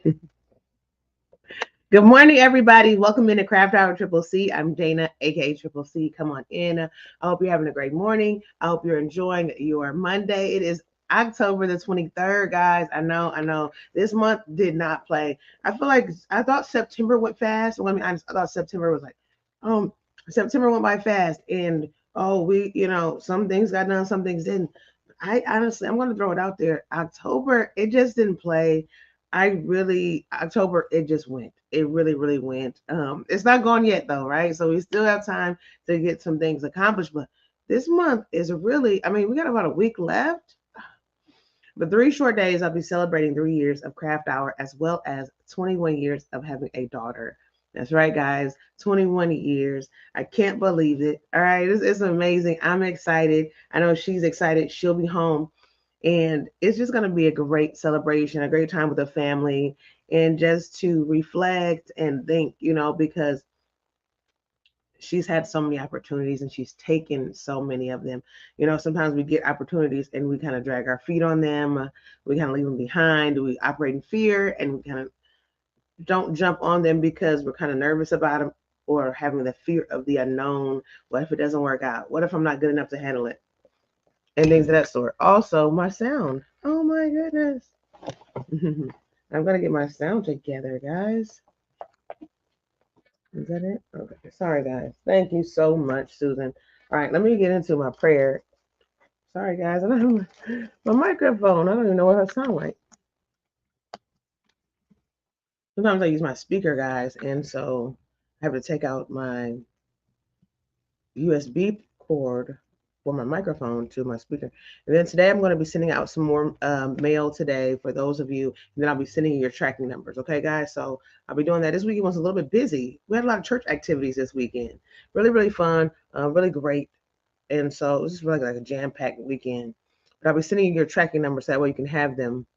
Good morning, everybody. Welcome into Craft Hour Triple C. I'm Dana, aka Triple C. Come on in. I hope you're having a great morning. I hope you're enjoying your Monday. It is October the 23rd, guys. I know. This month did not play. I feel like I thought September went fast. Well, I mean, I thought September was like, um, September went by fast, and some things got done, some things didn't. I honestly, I'm going to throw it out there. October, it just didn't play. October, it just went. It really, really went. It's not gone yet though, right? So we still have time to get some things accomplished. But this month is really, I mean, we got about a week left. But 3 short days, I'll be celebrating 3 years of Craft Hour as well as 21 years of having a daughter. That's right, guys. 21 years. I can't believe it. All right. It's amazing. I'm excited. I know she's excited. She'll be home. And it's just going to be a great celebration, a great time with the family, and just to reflect and think, because she's had so many opportunities and she's taken so many of them. Sometimes we get opportunities and we kind of drag our feet on them. We kind of leave them behind. We operate in fear and we kind of don't jump on them because we're kind of nervous about them or having the fear of the unknown. What if it doesn't work out? What if I'm not good enough to handle it? And things of that sort. Also, my sound. Oh my goodness. I'm going to get my sound together, guys. Is that it? Okay. Sorry, guys. Thank you so much, Susan. All right, let me get into my prayer. Sorry, guys. I don't have my microphone. I don't even know what it sounds like. Sometimes I use my speaker, guys, and so I have to take out my USB cord for my microphone to my speaker. And then today I'm going to be sending out some more mail today for those of you. And then I'll be sending you your tracking numbers. Okay, guys? So I'll be doing that. This weekend was a little bit busy. We had a lot of church activities this weekend. Really, really fun. Really great. And so it was just really like a jam-packed weekend. But I'll be sending you your tracking numbers so that way you can have them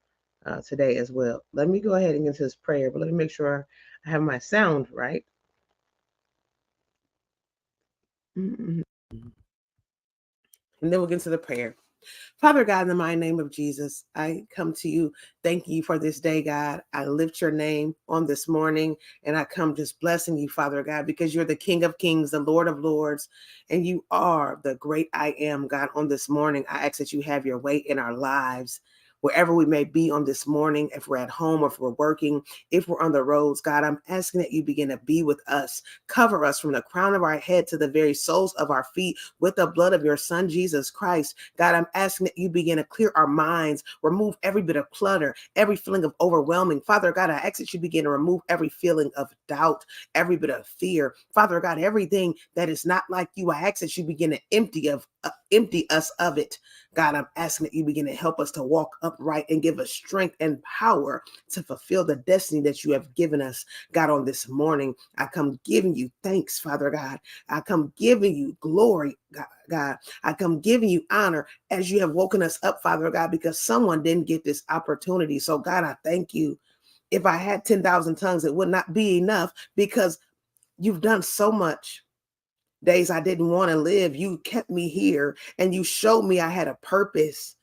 today as well. Let me go ahead and get into this prayer, but let me make sure I have my sound right. Mm-hmm. And then we'll get into the prayer. Father God, in the mighty name of Jesus, I come to you. Thank you for this day, God. I lift your name on this morning and I come just blessing you, Father God, because you're the King of Kings, the Lord of Lords, and you are the great I am, God. On this morning, I ask that you have your way in our lives. Wherever we may be on this morning, if we're at home, or if we're working, if we're on the roads, God, I'm asking that you begin to be with us. Cover us from the crown of our head to the very soles of our feet with the blood of your Son, Jesus Christ. God, I'm asking that you begin to clear our minds, remove every bit of clutter, every feeling of overwhelming. Father God, I ask that you begin to remove every feeling of doubt, every bit of fear. Father God, everything that is not like you, I ask that you begin to empty us of it. God, I'm asking that you begin to help us to walk upright and give us strength and power to fulfill the destiny that you have given us. God, on this morning, I come giving you thanks, Father God. I come giving you glory, God. I come giving you honor as you have woken us up, Father God, because someone didn't get this opportunity. So, God, I thank you. If I had 10,000 tongues, it would not be enough because you've done so much. Days I didn't want to live, you kept me here and you showed me I had a purpose.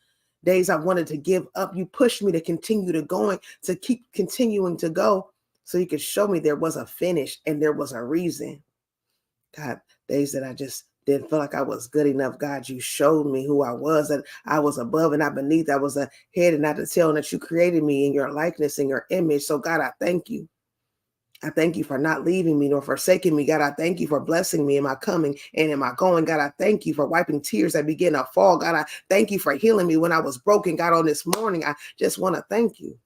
Days I wanted to give up, you pushed me to continue to keep continuing to go so you could show me there was a finish and there was a reason. God, days that I just didn't feel like I was good enough. God, you showed me who I was, and I was above and not beneath. I was a head and not the tail, and that you created me in your likeness and your image. So God, I thank you. I thank you for not leaving me nor forsaking me. God, I thank you for blessing me in my coming and in my going. God, I thank you for wiping tears that begin to fall. God, I thank you for healing me when I was broken. God, on this morning, I just want to thank you.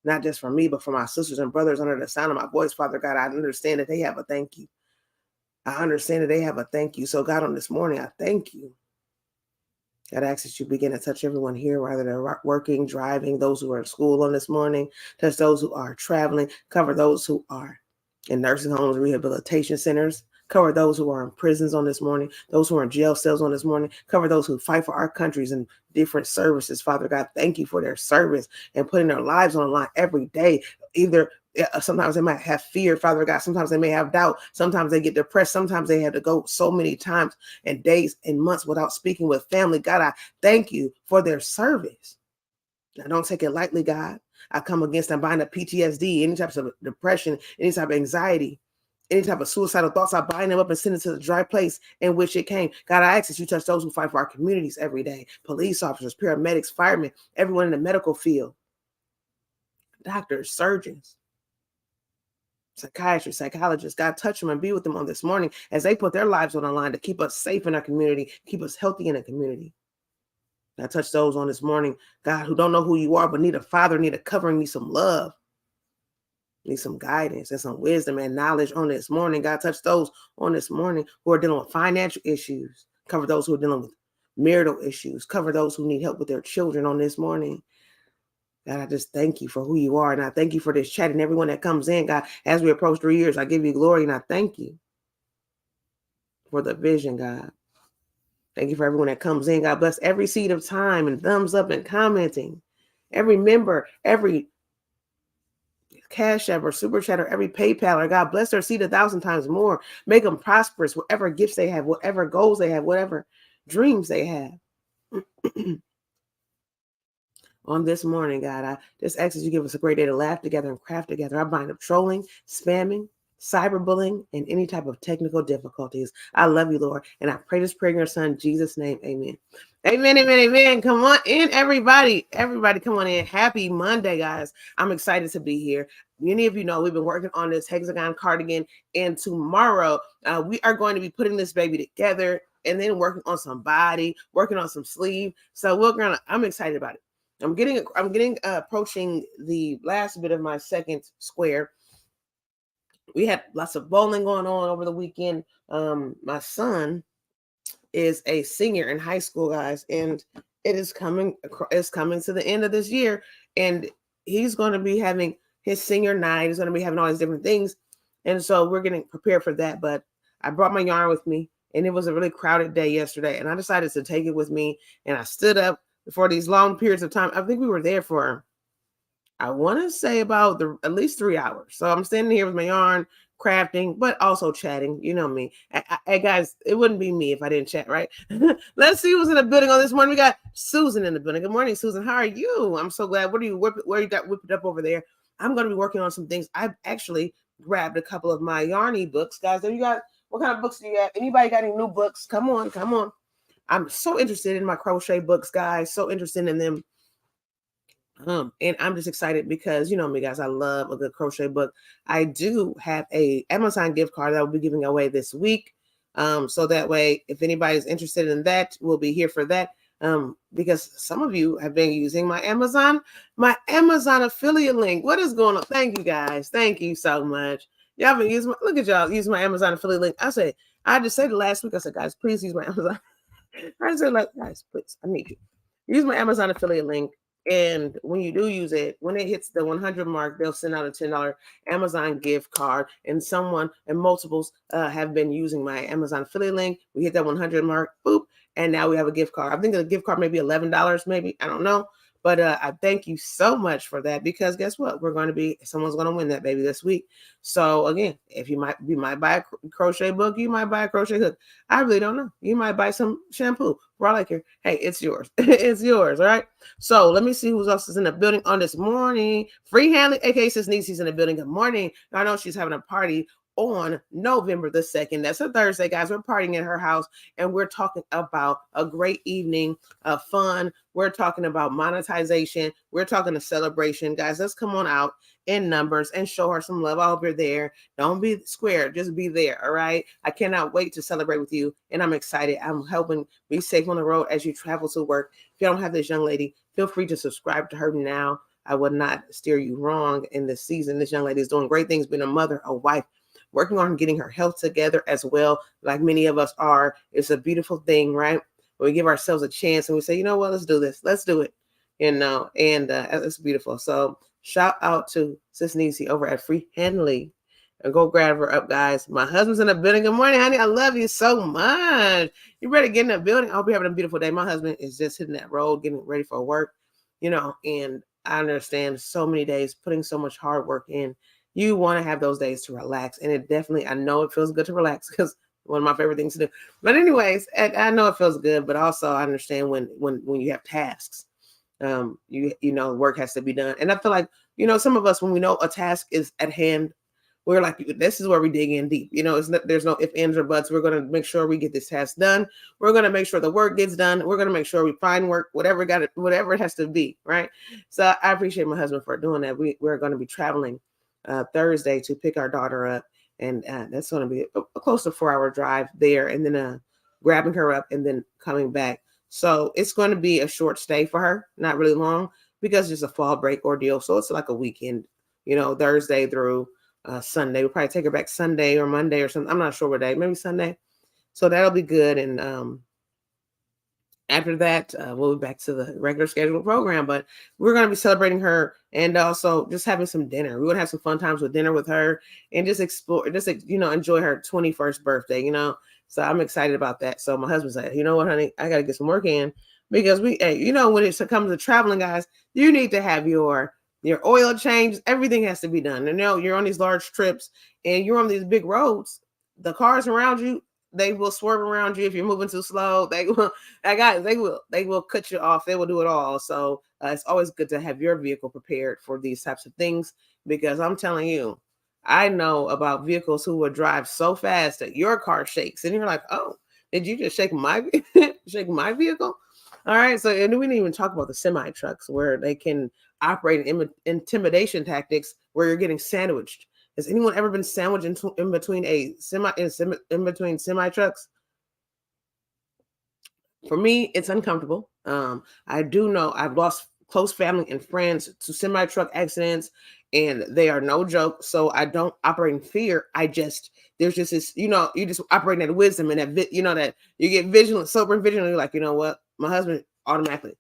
Not just for me, but for my sisters and brothers under the sound of my voice, Father God. I understand that they have a thank you. I understand that they have a thank you. So God, on this morning, I thank you. God, I ask that you begin to touch everyone here, whether they're working, driving, those who are in school on this morning, touch those who are traveling, cover those who are in nursing homes, rehabilitation centers, cover those who are in prisons on this morning, those who are in jail cells on this morning, cover those who fight for our countries and different services. Father God, thank you for their service and putting their lives on the line every day. Either sometimes they might have fear, Father God. Sometimes they may have doubt. Sometimes they get depressed. Sometimes they have to go so many times and days and months without speaking with family. God, I thank you for their service. I don't take it lightly, God. I come against and bind up PTSD, any types of depression, any type of anxiety, any type of suicidal thoughts. I bind them up and send it to the dry place in which it came. God, I ask that you touch those who fight for our communities every day. Police officers, paramedics, firemen, everyone in the medical field, doctors, surgeons, psychiatrists, psychologists. God, touch them and be with them on this morning as they put their lives on the line to keep us safe in our community, keep us healthy in the community. I touch those on this morning, God, who don't know who you are, but need a father, need a covering, need some love, need some guidance and some wisdom and knowledge on this morning. God, touch those on this morning who are dealing with financial issues. Cover those who are dealing with marital issues. Cover those who need help with their children on this morning. God, I just thank you for who you are. And I thank you for this chat and everyone that comes in, God. As we approach 3 years, I give you glory and I thank you for the vision, God. Thank you for everyone that comes in. God bless every seed of time and thumbs up and commenting. Every member, every Cash App or Super Chat or every PayPal, or God bless their seed 1,000 times more. Make them prosperous, whatever gifts they have, whatever goals they have, whatever dreams they have. On this morning, God, I just ask that you give us a great day to laugh together and craft together. I bind up trolling, spamming, cyberbullying, and any type of technical difficulties. I love you, Lord. And I pray this prayer in your son, Jesus' name. Amen. Amen, amen, amen. Come on in, everybody. Everybody, come on in. Happy Monday, guys. I'm excited to be here. Many of you know we've been working on this hexagon cardigan, and tomorrow we are going to be putting this baby together and then working on some body, working on some sleeve. So I'm excited about it. I'm getting approaching the last bit of my second square. We had lots of bowling going on over the weekend. My son is a senior in high school, guys, and it's coming to the end of this year, and he's going to be having his senior night. He's going to be having all these different things, and so we're getting prepared for that. But I brought my yarn with me, and it was a really crowded day yesterday, and I decided to take it with me, and I stood up for these long periods of time. I think we were there for, I want to say about at least 3 hours. So I'm standing here with my yarn, crafting, but also chatting. You know me. Hey guys, it wouldn't be me if I didn't chat, right? Let's see who's in the building on this morning. We got Susan in the building. Good morning, Susan. How are you? I'm so glad. Where you got whipped up over there? I'm going to be working on some things. I've actually grabbed a couple of my yarny books, guys. What kind of books do you have? Anybody got any new books? Come on. I'm so interested in my crochet books, guys. So interested in them. And I'm just excited because you know me, guys. I love a good crochet book. I do have a Amazon gift card that I'll be giving away this week. So that way, if anybody's interested in that, we'll be here for that. Because some of you have been using my Amazon affiliate link. What is going on? Thank you, guys. Thank you so much. Y'all been using look at y'all using my Amazon affiliate link. I just said last week, I said, guys, please use my Amazon. I said, like, guys, please, I need you. Use my Amazon affiliate link. And when you do use it, when it hits the 100 mark, they'll send out a $10 Amazon gift card. And multiples have been using my Amazon affiliate link. We hit that 100 mark, boop, and now we have a gift card. I think the gift card may be $11, maybe. I don't know. But I thank you so much for that, because guess what? Someone's going to win that baby this week. So again, if you might buy a crochet book, you might buy a crochet hook. I really don't know. You might buy some shampoo. For all I care. Hey, it's yours. It's yours. All right. So let me see who else is in the building on this morning. Free Handling, aka Sis Niecy's in the building. Good morning. I know she's having a party on November the 2nd. That's a Thursday, guys. We're partying in her house, and we're talking about a great evening of fun. We're talking about monetization. We're talking a celebration. Guys, let's come on out in numbers and show her some love. I hope you're there. Don't be square. Just be there, all right? I cannot wait to celebrate with you, and I'm excited. I'm helping be safe on the road as you travel to work. If you don't have this young lady, feel free to subscribe to her now. I would not steer you wrong in this season. This young lady is doing great things, being a mother, a wife, working on getting her health together as well, like many of us are. It's a beautiful thing, right? When we give ourselves a chance and we say, you know what, let's do this. Let's do it. And it's beautiful. So shout out to Sis Niecy over at Free Handling. And go grab her up, guys. My husband's in the building. Good morning, honey. I love you so much. You better get in the building. I hope you're having a beautiful day. My husband is just hitting that road, getting ready for work, and I understand so many days, putting so much hard work in. You want to have those days to relax. And I know it feels good to relax, because one of my favorite things to do. But anyways, I know it feels good, but also I understand when you have tasks. you know, work has to be done. And I feel like, you know, some of us, when we know a task is at hand, we're like, this is where we dig in deep. You know, there's no if, ands, or buts. We're going to make sure we get this task done. We're going to make sure the work gets done. We're going to make sure we find work, whatever whatever it has to be, right? So I appreciate my husband for doing that. We're going to be traveling Thursday to pick our daughter up, and that's going to be a close to 4-hour drive there, and then grabbing her up and then coming back. So it's going to be a short stay for her, not really long, because it's a fall break ordeal. So it's like a weekend, you know, Thursday through Sunday. We'll probably take her back Sunday or Monday or something. I'm not sure what day, maybe Sunday. So that'll be good. And after that, we'll be back to the regular scheduled program. But we're going to be celebrating her and also just having some dinner. We're going to have some fun times with dinner with her and just explore, just, you know, enjoy her 21st birthday, you know. So I'm excited about that. So my husband's like, you know what, honey, I got to get some work in, because hey, you know, when it comes to traveling, guys, you need to have your oil change. Everything has to be done. And you know, you're on these large trips and you're on these big roads. The cars around you, they will swerve around you if you're moving too slow. They will cut you off. They will do it all. So it's always good to have your vehicle prepared for these types of things, because I'm telling you, I know about vehicles who will drive so fast that your car shakes, and you're like, oh, did you just shake my shake my vehicle? All right. So, and we didn't even talk about the semi trucks where they can operate intimidation tactics where you're getting sandwiched. Has anyone ever been sandwiched in between in between semi trucks? For me, it's uncomfortable. I do know I've lost close family and friends to semi truck accidents, and they are no joke. So I don't operate in fear. There's just this, you know, you just operating at wisdom, and that you know that you get vigilant, sober and vigilant. You're like, you know what, my husband automatically,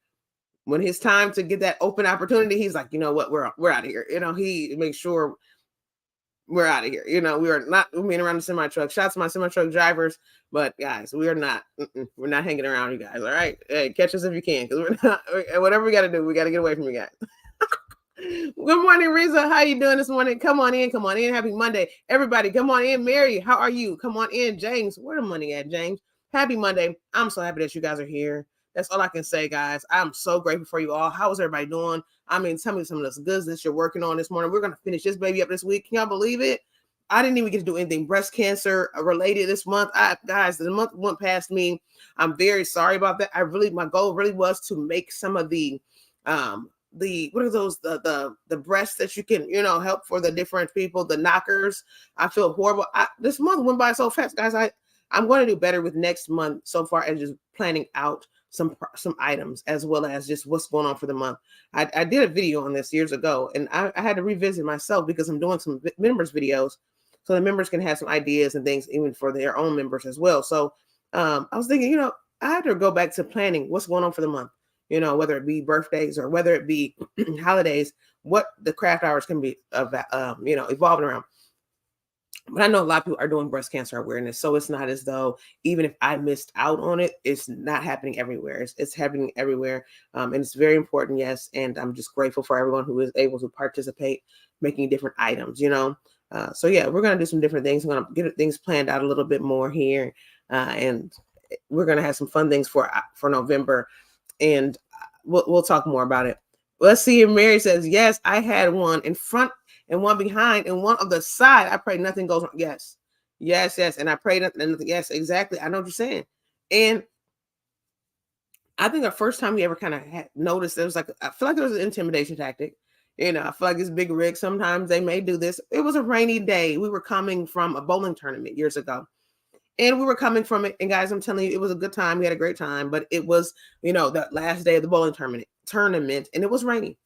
when it's time to get that open opportunity, he's like, you know what, we're out of here. You know, he makes sure we're out of here. You know, we are not moving around the semi truck. Shots to my semi truck drivers, but guys, we are not. We're not hanging around, you guys. All right, hey, catch us if you can, because we're not. Whatever we got to do, we got to get away from you guys. Good morning, Riza. How you doing this morning? Come on in. Come on in. Happy Monday, everybody. Come on in. Mary, how are you? Come on in. James, where the money at, James? Happy Monday. I'm so happy that you guys are here. That's all I can say, guys. I'm so grateful for you all. How is everybody doing? I mean, tell me some of this goods that you're working on this morning. We're going to finish this baby up this week. Can y'all believe it? I didn't even get to do anything breast cancer related this month. Guys, the month went past me. I'm very sorry about that. My goal really was to make some of the what are those, the breasts that you can, you know, help for the different people, the knockers. I feel horrible. This month went by so fast, guys. I'm going to do better with next month so far as just planning out some items, as well as just what's going on for the month. I did a video on this years ago, and I had to revisit myself because I'm doing some members videos, so the members can have some ideas and things even for their own members as well. So I was thinking, you know, I had to go back to planning what's going on for the month, you know, whether it be birthdays or whether it be holidays, what the craft hours can be, you know, evolving around. But I know a lot of people are doing breast cancer awareness. So it's not as though even if I missed out on it, it's not happening everywhere. It's happening everywhere. And it's very important, yes. And I'm just grateful for everyone who is able to participate, making different items, you know. So yeah, we're going to do some different things. I'm going to get things planned out a little bit more here. And we're going to have some fun things for November. And we'll talk more about it. Let's see. Mary says, yes, I had one in front and one behind and one on the side. I pray nothing goes wrong. Yes. And I pray nothing. Yes, exactly. I know what you're saying. And I think the first time we ever kind of noticed, it was like, I feel like it was an intimidation tactic. You know, I feel like it's big rig. Sometimes they may do this. It was a rainy day. We were coming from a bowling tournament years ago. And we were coming from it. And guys, I'm telling you, it was a good time. We had a great time. But it was, you know, the last day of the bowling tournament, and it was raining.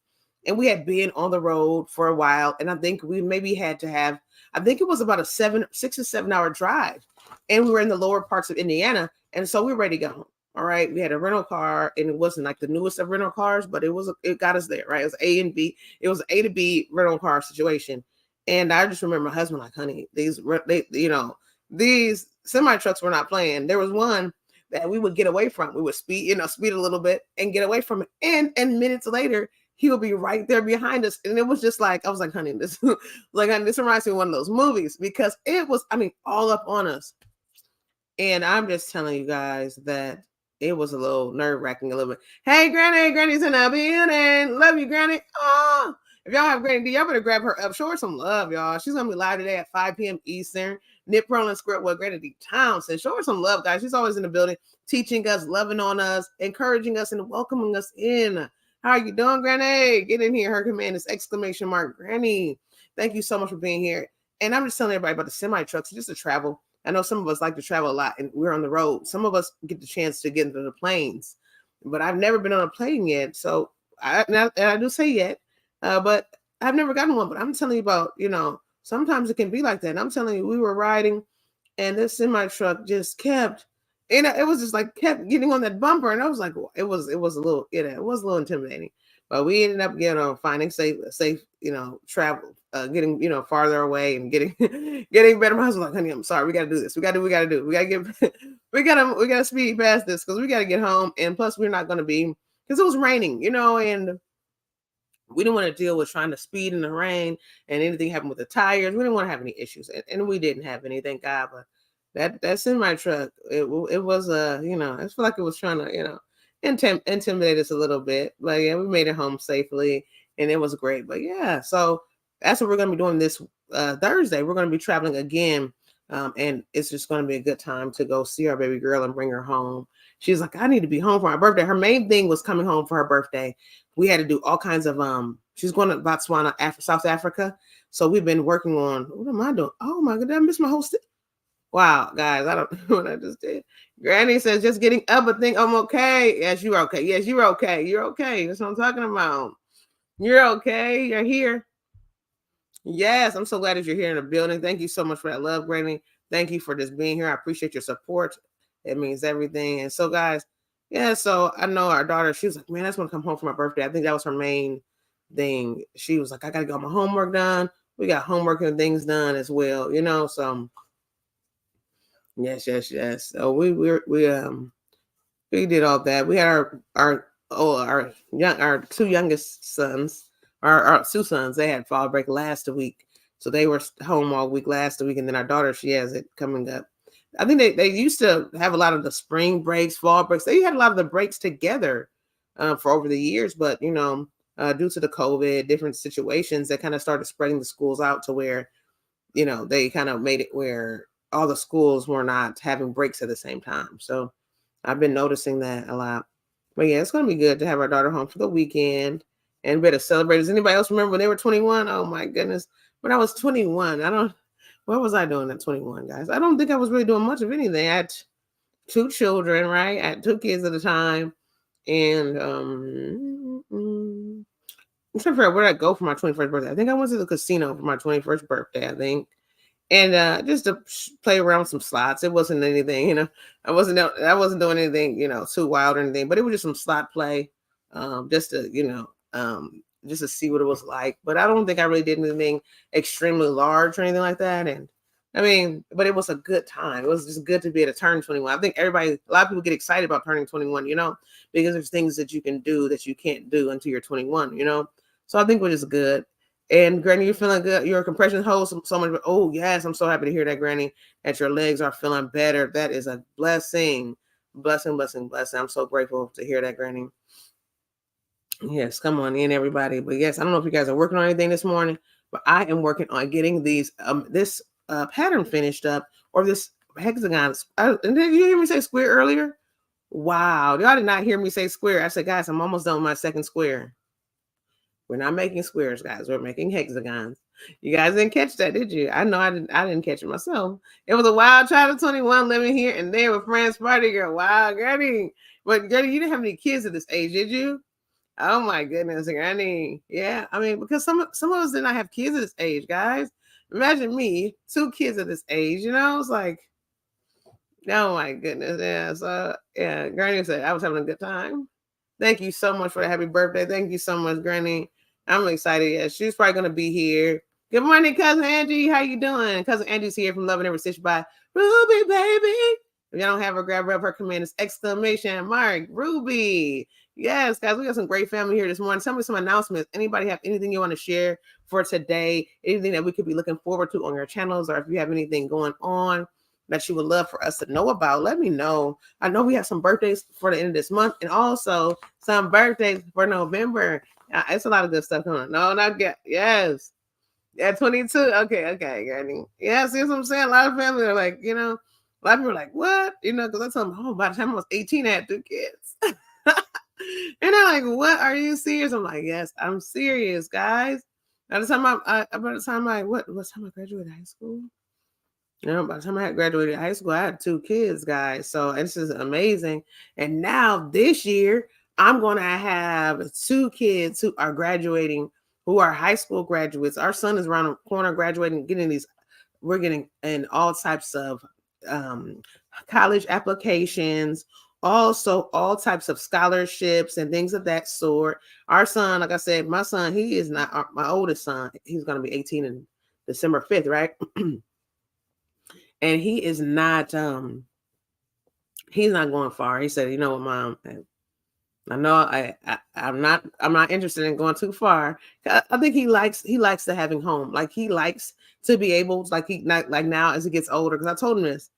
And we had been on the road for a while. And I think we maybe had to have, I think it was about a 6 or 7 hour drive. And we were in the lower parts of Indiana. And so we were ready to go home. All right. We had a rental car, and it wasn't like the newest of rental cars, but it got us there, right? It was A and B. It was an A to B rental car situation. And I just remember my husband like, honey, these semi trucks were not playing. There was one that we would get away from. We would speed a little bit and get away from it. And minutes later, he would be right there behind us. And it was just like, I was like, honey, this reminds me of one of those movies, because it was, I mean, all up on us. And I'm just telling you guys that it was a little nerve-wracking a little bit. Hey, Granny, Granny's in the building. Love you, Granny. Oh, if y'all have Granny D, y'all better grab her up. Show her some love, y'all. She's going to be live today at 5 p.m. Eastern. Nip Pearl and Squirt with Granny D Townsend. Show her some love, guys. She's always in the building, teaching us, loving on us, encouraging us, and welcoming us in. How are you doing, Granny? Get in here. Her command is exclamation mark, Granny. Thank you so much for being here. And I'm just telling everybody about the semi-trucks, just to travel. I know some of us like to travel a lot, and we're on the road. Some of us get the chance to get into the planes, but I've never been on a plane yet. So I do say yet, but I've never gotten one. But I'm telling you about, sometimes it can be like that. And I'm telling you, we were riding, and this semi truck just kept, it was just like kept getting on that bumper, and I was like, it was a little, it was a little intimidating. But we ended up, finding safe, travel, getting, farther away and getting better. My husband's like, honey, I'm sorry, we got to do this. We got to get, we got to speed past this because we got to get home. And plus, we're not going to be, because it was raining, and we didn't want to deal with trying to speed in the rain and anything happened with the tires. We didn't want to have any issues, and we didn't have any, thank God. But that's in my truck. It was I feel like it was trying to intimidate us a little bit. But yeah, we made it home safely, and it was great. But yeah, so that's what we're going to be doing this Thursday. We're going to be traveling again, and it's just going to be a good time to go see our baby girl and bring her home. She's like, I need to be home for my birthday. Her main thing was coming home for her birthday. We had to do all kinds of she's going to Botswana, South Africa. So we've been working on, what am I doing? Oh my God, did I miss my whole Wow, guys, I don't know what I just did. Granny says, just getting up and think I'm okay. Yes, you're okay. Yes, you're okay. You're okay. That's what I'm talking about. You're okay. You're here. Yes, I'm so glad that you're here in the building. Thank you so much for that love, Granny. Thank you for just being here. I appreciate your support. It means everything. And so, guys, yeah, so I know our daughter, she was like, man, I just want to come home for my birthday. I think that was her main thing. She was like, I got to get my homework done. We got homework and things done as well, so yes. So we did all that. We had our two youngest sons, our two sons, they had fall break last week. So they were home all week last week. And then our daughter, she has it coming up. I think they used to have a lot of the spring breaks, fall breaks. They had a lot of the breaks together for over the years. But, due to the COVID, different situations, they kind of started spreading the schools out to where, they kind of made it where all the schools were not having breaks at the same time. So I've been noticing that a lot. But yeah, it's going to be good to have our daughter home for the weekend and better celebrate. Does anybody else remember when they were 21? Oh my goodness. When I was 21, what was I doing at 21, guys? I don't think I was really doing much of anything. I had two children, right? I had two kids at the time. And I'm trying to figure out where did I go for my 21st birthday. I think I went to the casino for my 21st birthday, I think. And just to play around with some slots. It wasn't anything, I wasn't doing anything, too wild or anything, but it was just some slot play, just to, just to see what it was like. But I don't think I really did anything extremely large or anything like that. And I mean, but it was a good time. It was just good to be able to turn 21. I think a lot of people get excited about turning 21, because there's things that you can do that you can't do until you're 21, So I think we're just good. And Granny, you're feeling good. Your compression holds so much. Oh yes, I'm so happy to hear that, Granny, that your legs are feeling better. That is a blessing. Blessing. I'm so grateful to hear that, Granny. Yes, come on in, everybody. But yes, I don't know if you guys are working on anything this morning, but I am working on getting this pattern finished up, or this hexagon. And did you hear me say square earlier? Wow, y'all did not hear me say square. I said, guys, I'm almost done with my second square. We're not making squares, guys. We're making hexagons. You guys didn't catch that, did you? I know I didn't catch it myself. It was a wild child of 21 living here and there with friends party girl. Wow, Granny. But Granny, you didn't have any kids at this age, did you? Oh my goodness, Granny. Yeah, I mean, because some of us did not have kids at this age, guys. Imagine me, 2 kids at this age, it's like, oh my goodness. Yeah. So yeah, Granny said I was having a good time. Thank you so much for the happy birthday. Thank you so much, Granny. I'm excited. Yeah, she's probably going to be here. Good morning, Cousin Angie. How you doing? Cousin Angie's here from Love and Every Stitch by Ruby, baby. If y'all don't have her, grab her up. Her command is exclamation mark, Ruby. Yes, guys, we got some great family here this morning. Tell me some announcements. Anybody have anything you want to share for today? Anything that we could be looking forward to on your channels, or if you have anything going on that you would love for us to know about, let me know. I know we have some birthdays for the end of this month and also some birthdays for November. It's a lot of good stuff coming on. No, not get. Yes. Yeah, 22. Okay, Granny. Yeah, see what I'm saying? A lot of families are like, a lot of people are like, what? Because I told them, by the time I was 18, I had 2 kids. And they're like, what? Are you serious? I'm like, yes, I'm serious, guys. By the time what time I graduated high school? By the time I had graduated high school, I had 2 kids, guys. So this is amazing. And now this year, I'm going to have 2 kids who are graduating, who are high school graduates. Our son is around the corner graduating, we're getting in all types of college applications, also all types of scholarships and things of that sort. Our son, like I said, my son, he is not my oldest son. He's going to be 18 in December 5th, right? And he is not he's not going far. He said, you know what, Mom, I know I'm not interested in going too far. I think he likes the having home. Like he likes to be able, like he not like now as he gets older, because I told him this,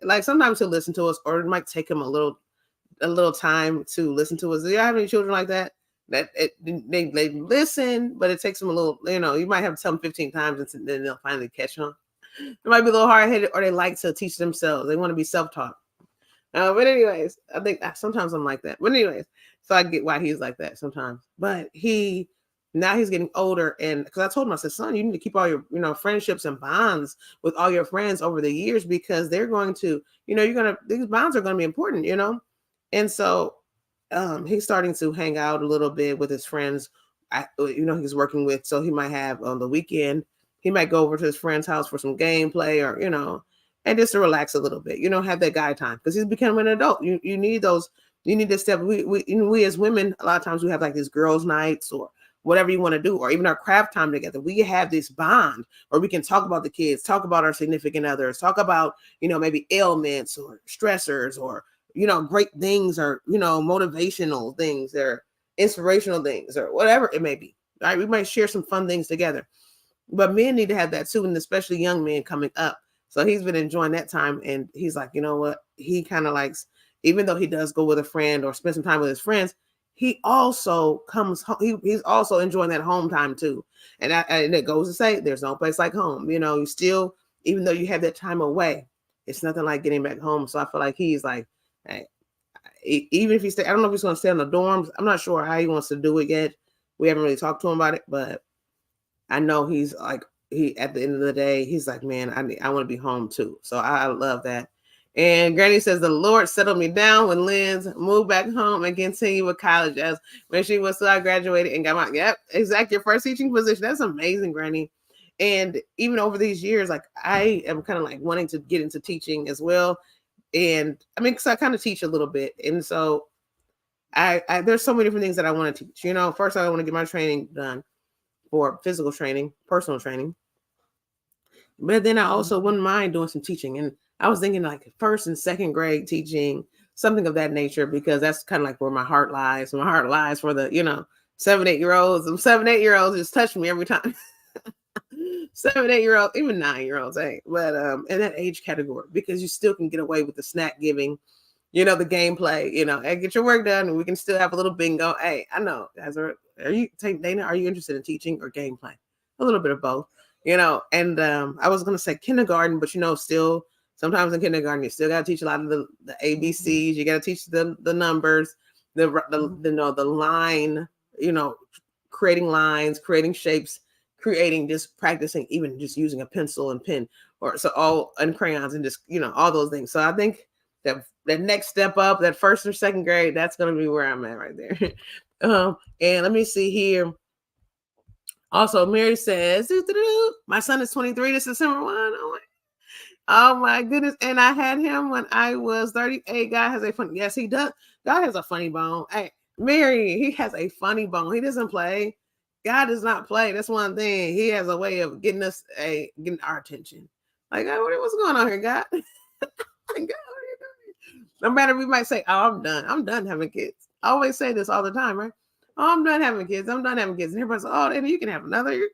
like sometimes he'll listen to us, or it might take him a little time to listen to us. Do you have any children like that? They listen, but it takes them a little, you might have to tell them 15 times and then they'll finally catch on. They might be a little hard-headed, or they like to teach themselves. They want to be self-taught. But anyways, I think sometimes I'm like that. But anyways, so I get why he's like that sometimes. But now he's getting older, and because I told him, I said, son, you need to keep all your friendships and bonds with all your friends over the years, because they're going to, these bonds are going to be important, And so he's starting to hang out a little bit with his friends, he's working with. So he might have on the weekend, he might go over to his friend's house for some gameplay, or, and just to relax a little bit, have that guy time, because he's becoming an adult. You need those, you need to step. We as women, a lot of times we have like these girls' nights or whatever you want to do, or even our craft time together. We have this bond, or we can talk about the kids, talk about our significant others, talk about, maybe ailments or stressors, or, great things, or, motivational things, or inspirational things, or whatever it may be. Right? We might share some fun things together. But men need to have that too, and especially young men coming up. So he's been enjoying that time, and he's like, you know what? He kind of likes, even though he does go with a friend or spend some time with his friends, he also comes home. He's also enjoying that home time too. And it goes to say, there's no place like home. You still, even though you have that time away, it's nothing like getting back home. So I feel like he's like, hey, even if he stay, I don't know if he's going to stay in the dorms. I'm not sure how he wants to do it yet. We haven't really talked to him about it, but I know he's like, at the end of the day, he's like, man, I want to be home too. So I love that. And Granny says, the Lord settled me down when Lynn's moved back home and continued with college, as when she was, so I graduated and got my, yep, exactly, your first teaching position. That's amazing, Granny. And even over these years, like I am kind of like wanting to get into teaching as well. And I mean, because I kind of teach a little bit. And so I there's so many different things that I want to teach. First I want to get my training done for physical training, personal training. But then I also wouldn't mind doing some teaching. And I was thinking like 1st and 2nd grade teaching, something of that nature, because that's kind of like where my heart lies. My heart lies for the, 7, 8-year-olds. 7, 8-year-olds just touch me every time. 7, 8-year-olds, even 9-year-olds, hey. But in that age category, because you still can get away with the snack giving, the gameplay, and get your work done, and we can still have a little bingo. Hey, I know, guys, are you interested in teaching or gameplay? A little bit of both, and I was going to say kindergarten, but, still sometimes in kindergarten, you still got to teach a lot of the ABCs. You got to teach the numbers, the line, creating lines, creating shapes, creating, just practicing, even just using a pencil and pen, and crayons, and just, all those things. So I think that next step up, that 1st or 2nd grade, that's going to be where I'm at right there. And let me see here. Also, Mary says, my son is 23 this December 1. Oh my goodness. And I had him when I was 38. God has a funny, yes, he does. God has a funny bone. Hey, Mary, he has a funny bone. He doesn't play. God does not play. That's one thing. He has a way of getting our attention. Like, what's going on here, God? God, no matter, we might say, oh, I'm done. I'm done having kids. I always say this all the time, right? Oh, I'm done having kids. I'm done having kids. And everybody's like, oh, then you can have another.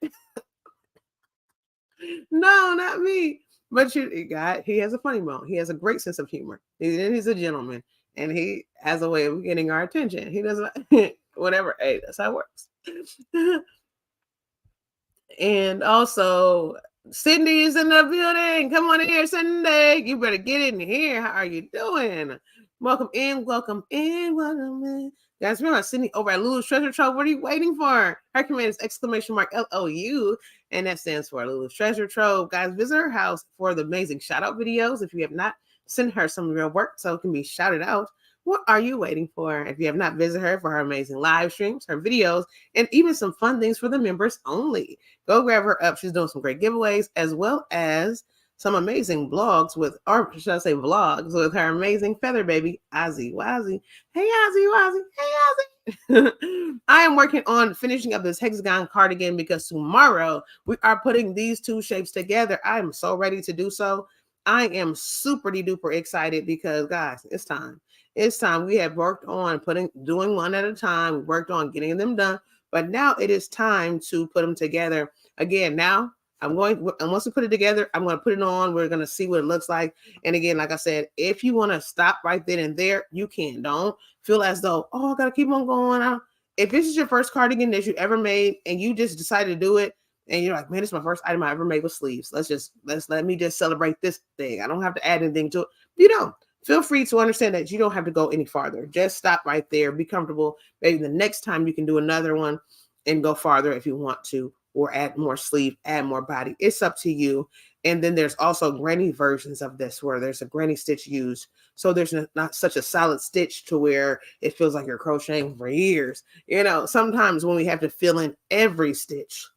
No, not me. But he has a funny bone. He has a great sense of humor. He's a gentleman, and he has a way of getting our attention. He doesn't, whatever. Hey, that's how it works. And also, Cindy is in the building. Come on in here, Cindy. You better get in here. How are you doing? Welcome in, welcome in, welcome in. Guys, remember Cindy over at Lulu's Treasure Trove. What are you waiting for? Her command is !LOU, and that stands for Lulu's Treasure Trove. Guys, visit her house for the amazing shout out videos. If you have not, send her some real work so it can be shouted out. What are you waiting for? If you have not visited her for her amazing live streams, her videos, and even some fun things for the members only, go grab her up. She's doing some great giveaways as well as some amazing blogs with, or should I say vlogs with her amazing feather baby, Ozzy Wazzy. Hey, Ozzy Wazzy. Hey, Ozzy. I am working on finishing up this hexagon cardigan because tomorrow we are putting these two shapes together. I am so ready to do so. I am super duper excited because, guys, it's time. It's time. We have worked on doing one at a time. We worked on getting them done, but now it is time to put them together again. Now and once we put it together, I'm going to put it on. We're going to see what it looks like. And again, like I said, if you want to stop right then and there, you can. Don't feel as though, oh, I got to keep on going. If this is your first cardigan that you ever made and you just decided to do it, and you're like, man, this is my first item I ever made with sleeves. Let me just celebrate this thing. I don't have to add anything to it. You don't. Feel free to understand that you don't have to go any farther. Just stop right there. Be comfortable. Maybe the next time you can do another one and go farther if you want to, or add more sleeve, add more body. It's up to you. And then there's also granny versions of this where there's a granny stitch used. So there's not such a solid stitch to where it feels like you're crocheting for years. You know, sometimes when we have to fill in every stitch,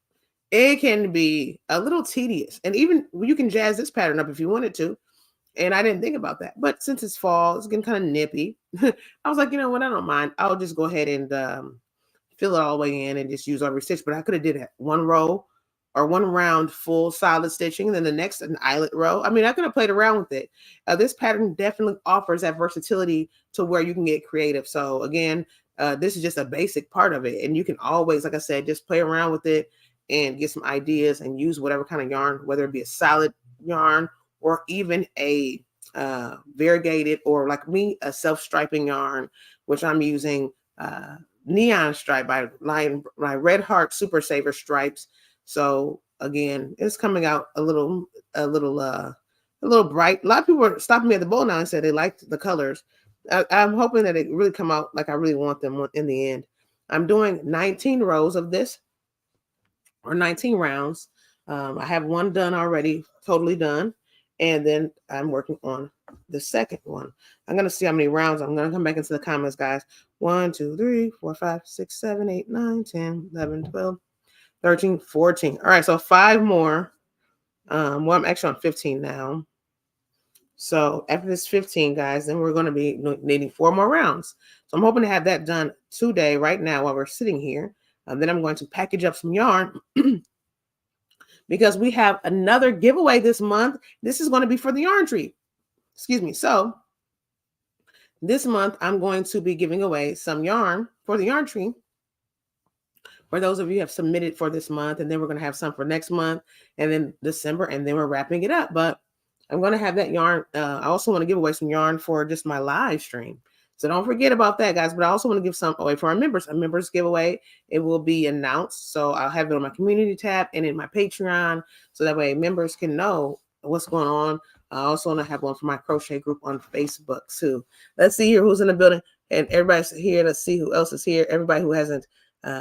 it can be a little tedious. And even you can jazz this pattern up if you wanted to. And I didn't think about that. But since it's fall, it's getting kind of nippy. I was like, you know what? I don't mind. I'll just go ahead and fill it all the way in and just use every stitch. But I could have did it one row or one round full solid stitching. And then the next, an eyelet row. I mean, I could have played around with it. This pattern definitely offers that versatility to where you can get creative. So again, this is just a basic part of it. And you can always, like I said, just play around with it and get some ideas and use whatever kind of yarn, whether it be a solid yarn or even a variegated, or like me, a self-striping yarn, which I'm using Neon Stripe by Red Heart Super Saver Stripes. So again, it's coming out a little bright. A lot of people are stopping me at the bowl now and said they liked the colors. I'm hoping that it really come out like I really want them in the end. I'm doing 19 rows of this, or 19 rounds. I have one done already, totally done. And then I'm working on the second one. I'm going to see how many rounds. I'm going to come back into the comments, guys. 1, 2, 3, 4, 5, 6, 7, 8, 9, 10, 11, 12, 13, 14. All right, so 5 more. Well, I'm actually on 15 now. So after this 15, guys, then we're going to be needing 4 more rounds. So I'm hoping to have that done today, right now, while we're sitting here. Then I'm going to package up some yarn because we have another giveaway this month. This is going to be for the yarn tree. Excuse me. So this month, I'm going to be giving away some yarn for the yarn tree for those of you who have submitted for this month. And then we're going to have some for next month and then December, and then we're wrapping it up. But I'm going to have that yarn. I also want to give away some yarn for just my live stream. So don't forget about that, guys. But I also want to give some away for our members. A members giveaway. It will be announced. So I'll have it on my community tab and in my Patreon. So that way members can know what's going on. I also want to have one for my crochet group on Facebook too. Let's see here who's in the building. And everybody's here. Let's see who else is here. Everybody who hasn't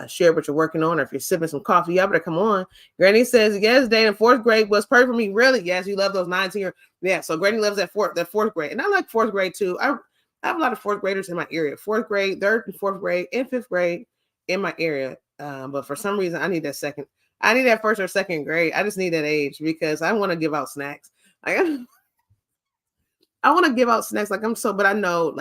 share what you're working on, or if you're sipping some coffee, y'all better come on. Granny says, yes, Dana, 4th grade was perfect for me. Really? Yes, you love those 19 yeah. So Granny loves that fourth grade. And I like 4th grade too. I have a lot of 4th graders in my area. 4th grade, 3rd and 4th grade, and 5th grade in my area. But for some reason, I need that 1st or 2nd grade. I just need that age because I want to give out snacks. I want to give out snacks but I know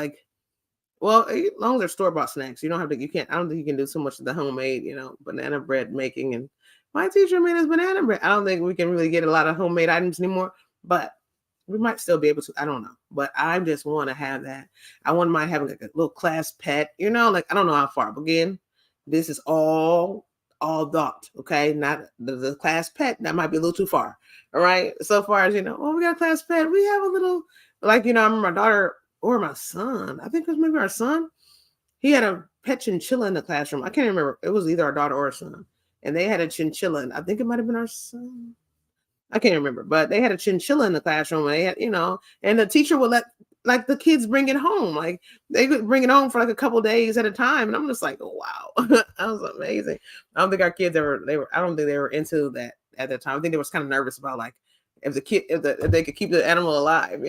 well, as long as they're store-bought snacks, I don't think you can do so much of the homemade, banana bread making. And my teacher made us banana bread. I don't think we can really get a lot of homemade items anymore, but we might still be able to. I don't know. But I just want to have that. I wouldn't mind having a little class pet, I don't know how far. But again, this is all all adult, okay? Not the class pet. That might be a little too far. All right. So far as, oh, we got a class pet. We have a little, like, I remember my daughter or my son. I think it was maybe our son. He had a pet chinchilla in the classroom. I can't remember. It was either our daughter or our son. And they had a chinchilla. And I think it might have been our son. I can't remember, but they had a chinchilla in the classroom. And they had, and the teacher would let like the kids bring it home. Like they could bring it home for like a couple days at a time. And I'm just like, oh, wow, that was amazing. I don't think our kids I don't think they were into that at that time. I think they was kind of nervous about like if they could keep the animal alive,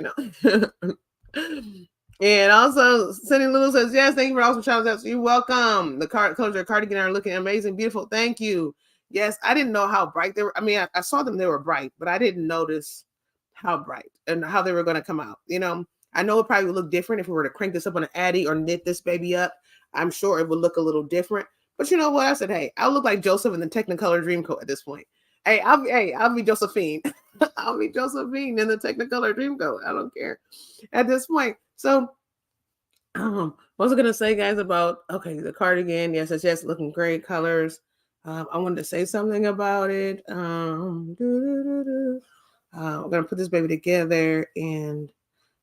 And also, Cindy Lulu says, yes, thank you for awesome shout outs. You're welcome. The colors of your cardigan are looking amazing, beautiful. Thank you. Yes, I didn't know how bright they were. I mean, I saw them, they were bright, but I didn't notice how bright and how they were going to come out. I know it probably would look different if we were to crank this up on an Addy or knit this baby up. I'm sure it would look a little different. But you know what? I said, hey, I'll look like Joseph in the Technicolor Dreamcoat at this point. Hey, I'll be Josephine. I'll be Josephine in the Technicolor Dreamcoat. I don't care at this point. So, what was I gonna say, guys, about the cardigan? Yes, looking great colors. I wanted to say something about it. I'm gonna put this baby together, and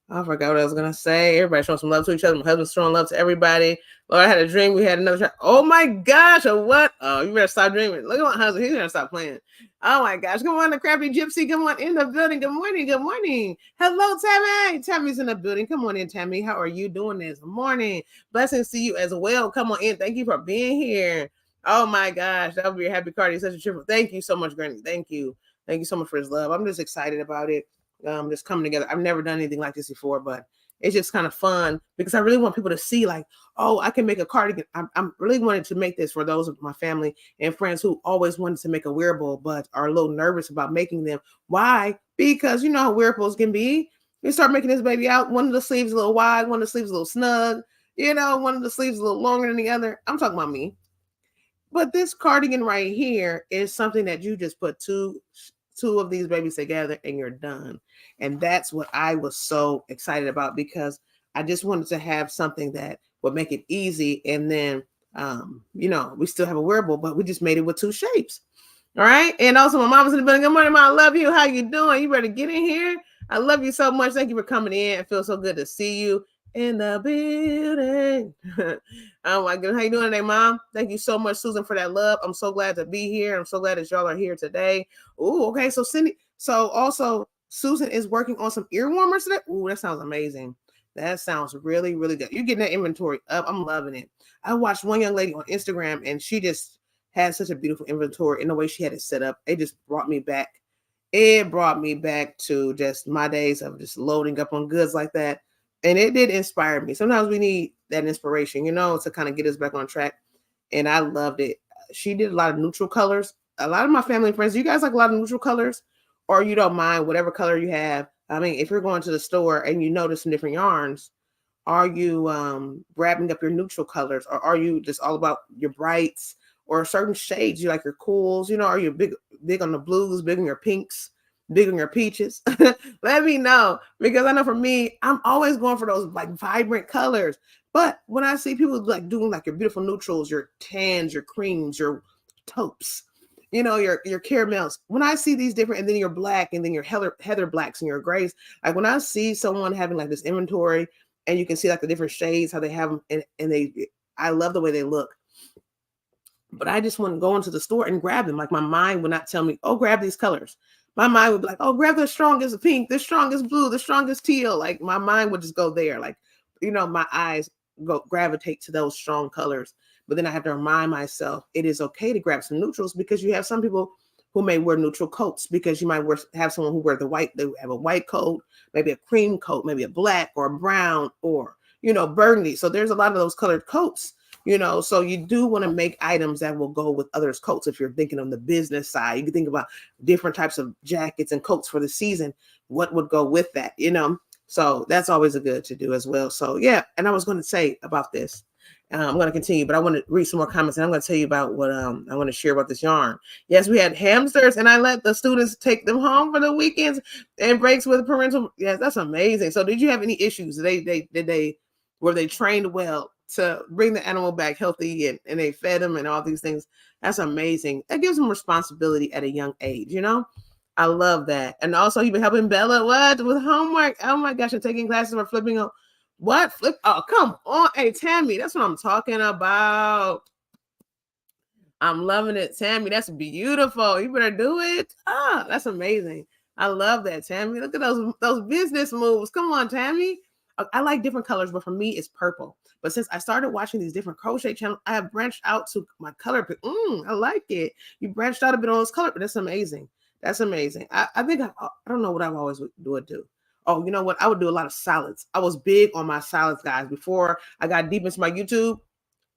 I forgot what I was gonna say. Everybody showing some love to each other. My husband's showing love to everybody. Lord, I had a dream. We had another child. Oh my gosh! What? Oh, you better stop dreaming. Look at my husband. He's gonna stop playing. Oh my gosh! Come on, the Crafty Gypsy. Come on in the building. Good morning. Good morning. Hello, Tammy. Tammy's in the building. Come on in, Tammy. How are you doing this morning? Blessings to you as well. Come on in. Thank you for being here. Oh my gosh, that would be a happy Cardi. Such a triple. Thank you so much, Granny. Thank you. Thank you so much for his love. I'm just excited about it. Just coming together. I've never done anything like this before, but it's just kind of fun because I really want people to see like, oh, I can make a cardigan. I'm really wanted to make this for those of my family and friends who always wanted to make a wearable, but are a little nervous about making them. Why? Because you know how wearables can be. You start making this baby out. One of the sleeves a little wide, one of the sleeves a little snug, one of the sleeves a little longer than the other. I'm talking about me. But this cardigan right here is something that you just put two of these babies together and you're done. And that's what I was so excited about because I just wanted to have something that would make it easy. And then, we still have a wearable, but we just made it with two shapes. All right. And also my mama's in the building. Good morning, Mom. I love you. How you doing? You better get in here. I love you so much. Thank you for coming in. It feels so good to see you in the building. Oh my goodness. How you doing today, Mom? Thank you so much, Susan, for that love. I'm so glad to be here. I'm so glad that y'all are here today. Oh, okay. So Cindy, also Susan is working on some ear warmers today. Oh, that sounds amazing. That sounds really, really good. You're getting that inventory up. I'm loving it. I watched one young lady on Instagram and she just had such a beautiful inventory in the way she had it set up. It just brought me back. It brought me back to just my days of just loading up on goods like that. And it did inspire me. Sometimes we need that inspiration, to kind of get us back on track. And I loved it. She did a lot of neutral colors. A lot of my family and friends, you guys like a lot of neutral colors, or you don't mind whatever color you have. I mean, if you're going to the store and you notice some different yarns, are you grabbing up your neutral colors, or are you just all about your brights or certain shades? You like your cools, are you big on the blues, big on your pinks, big on your peaches? Let me know, because I know for me, I'm always going for those like vibrant colors. But when I see people like doing like your beautiful neutrals, your tans, your creams, your taupes, your caramels, when I see these different, and then your black, and then your heather blacks and your grays, like when I see someone having like this inventory and you can see like the different shades, how they have them, and I love the way they look. But I just want to go into the store and grab them. Like my mind would not tell me, oh, grab these colors. My mind would be like, oh, grab the strongest pink, the strongest blue, the strongest teal. Like my mind would just go there. Like, my eyes gravitate to those strong colors. But then I have to remind myself it is okay to grab some neutrals, because you have some people who may wear neutral coats, because you might have someone who wear they have a white coat, maybe a cream coat, maybe a black or a brown, or, burgundy. So there's a lot of those colored coats. So you do want to make items that will go with others' coats. If you're thinking on the business side, you can think about different types of jackets and coats for the season. What would go with that, So that's always a good to do as well. So yeah, and I was going to say about this. I'm going to continue, but I want to read some more comments, and I'm going to tell you about what I want to share about this yarn. Yes, we had hamsters, and I let the students take them home for the weekends and breaks with parental. Yes, that's amazing. So did you have any issues? Were they trained well? to bring the animal back healthy, and they fed him and all these things. That's amazing. That gives them responsibility at a young age, you know? I love that. And also you've been helping Bella with homework. Oh my gosh, and taking classes for flipping on what flip. Oh, come on. Hey, Tammy, that's what I'm talking about. I'm loving it, Tammy. That's beautiful. You better do it. Ah, that's amazing. I love that, Tammy. Look at those business moves. Come on, Tammy. I like different colors, but for me, it's purple. But since I started watching these different crochet channels, I have branched out to my color. I like it. You branched out a bit on those colors, but that's amazing. That's amazing. I think I don't know what I always would do. Oh, you know what? I would do a lot of salads. I was big on my salads, guys. Before I got deep into my YouTube,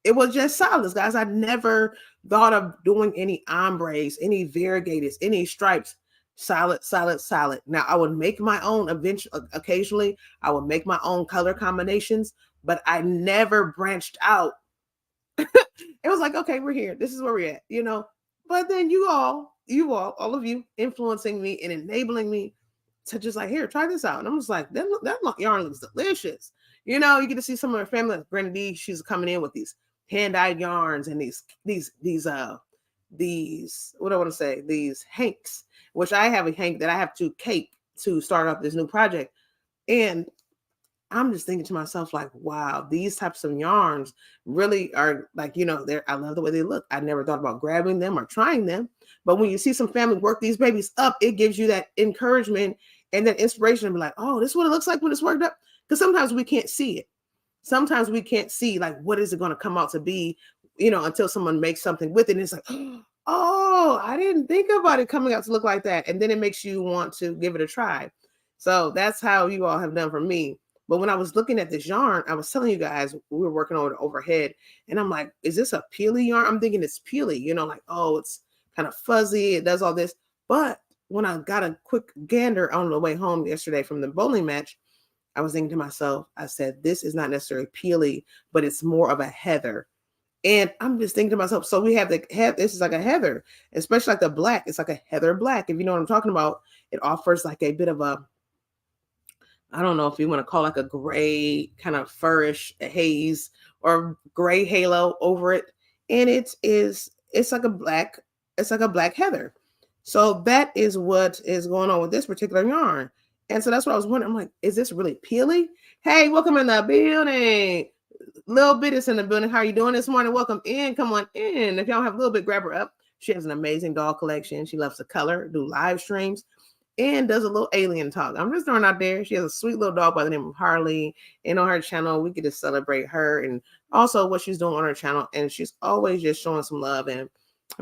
it was just salads, guys. I never thought of doing any ombres, any variegated, any stripes. Salad, salad, salad. Now I would make my own eventually. Occasionally, I would make my own color combinations, but I never branched out. It was like, okay, we're here. This is where we're at, you know. But then all of you influencing me and enabling me to just like, here, try this out. And I'm just like, that yarn looks delicious. You know, you get to see some of her family, like Granny D, she's coming in with these hand-dyed yarns and these what do I want to say? These hanks, which I have a hank that I have to cake to start off this new project. And I'm just thinking to myself, like, wow, these types of yarns really are like, you know, I love the way they look. I never thought about grabbing them or trying them. But when you see some family work these babies up, it gives you that encouragement and that inspiration to be like, oh, this is what it looks like when it's worked up. Because sometimes we can't see it. Sometimes we can't see, like, what is it going to come out to be, you know, until someone makes something with it. And it's like, oh, I didn't think about it coming out to look like that. And then it makes you want to give it a try. So that's how you all have done for me. But when I was looking at this yarn, I was telling you guys, we were working on it overhead. And I'm like, is this a peely yarn? I'm thinking it's peely, you know, like, oh, it's kind of fuzzy. It does all this. But when I got a quick gander on the way home yesterday from the bowling match, I was thinking to myself, I said, this is not necessarily peely, but it's more of a heather. And I'm just thinking to myself, so we have this is like a heather, especially like the black. It's like a heather black. If you know what I'm talking about, it offers like a bit of a, I don't know if you want to call like a gray kind of furish haze or gray halo over it. And it's like a black heather. So that is what is going on with this particular yarn. And so that's what I was wondering. I'm like, is this really peely? Hey, welcome in the building. Little Bit is in the building. How are you doing this morning? Welcome in. Come on in. If y'all have a Little Bit, grab her up. She has an amazing doll collection. She loves to color, do live streams, and does a little alien talk. I'm just throwing out there. She has a sweet little dog by the name of Harley. And on her channel, we get to celebrate her and also what she's doing on her channel. And she's always just showing some love and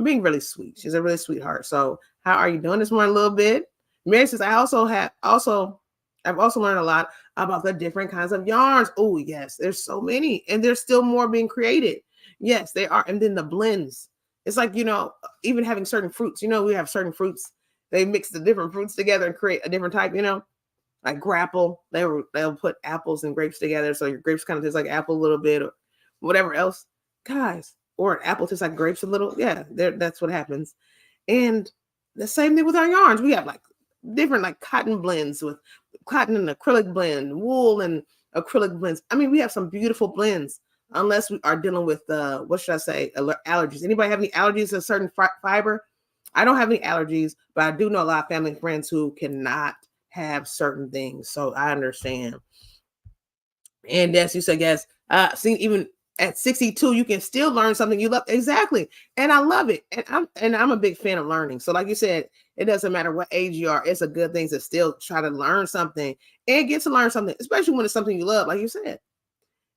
being really sweet. She's a really sweetheart. So how are you doing this morning, Little Bit? Mary says, I've also learned a lot about the different kinds of yarns. Oh, yes, there's so many. And there's still more being created. Yes, they are. And then the blends. It's like, you know, even having certain fruits. You know, we have certain fruits. They mix the different fruits together and create a different type, you know, like grapple. They'll put apples and grapes together. So your grapes kind of taste like apple a little bit or whatever else. Guys, or an apple tastes like grapes a little. Yeah, that's what happens. And the same thing with our yarns. We have like different like cotton blends with cotton and acrylic blend, wool and acrylic blends. I mean, we have some beautiful blends unless we are dealing with what should I say, allergies. Anybody have any allergies to a certain fiber? I don't have any allergies, but I do know a lot of family and friends who cannot have certain things. So I understand. And yes, you said yes. See, even at 62, you can still learn something you love. Exactly. And I love it. And I'm a big fan of learning. So like you said, it doesn't matter what age you are. It's a good thing to still try to learn something and get to learn something, especially when it's something you love, like you said.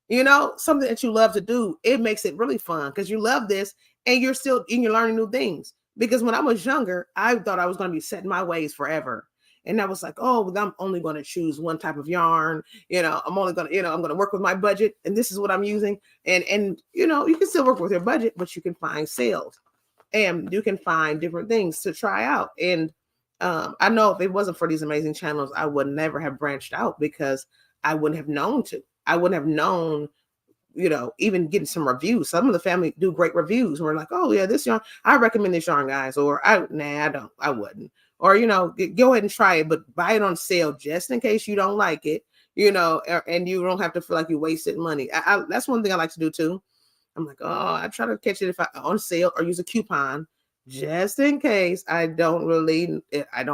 You know, something that you love to do, it makes it really fun because you love this and you're learning new things. Because when I was younger, I thought I was going to be set in my ways forever. And I was like, oh, I'm only going to choose one type of yarn. You know, I'm only going to, I'm going to work with my budget and this is what I'm using. And, you know, you can still work with your budget, but you can find sales and you can find different things to try out. And I know if it wasn't for these amazing channels, I would never have branched out because I wouldn't have known to. I wouldn't have known, you know, even getting some reviews. Some of the family do great reviews. We're like, oh yeah, this yarn, I recommend this yarn, guys. Or I wouldn't. Or, you know, go ahead and try it, but buy it on sale just in case you don't like it. and you don't have to feel like you wasted money. That's one thing I like to do too. I'm like, oh, I try to catch it if I on sale or use a coupon just in case I don't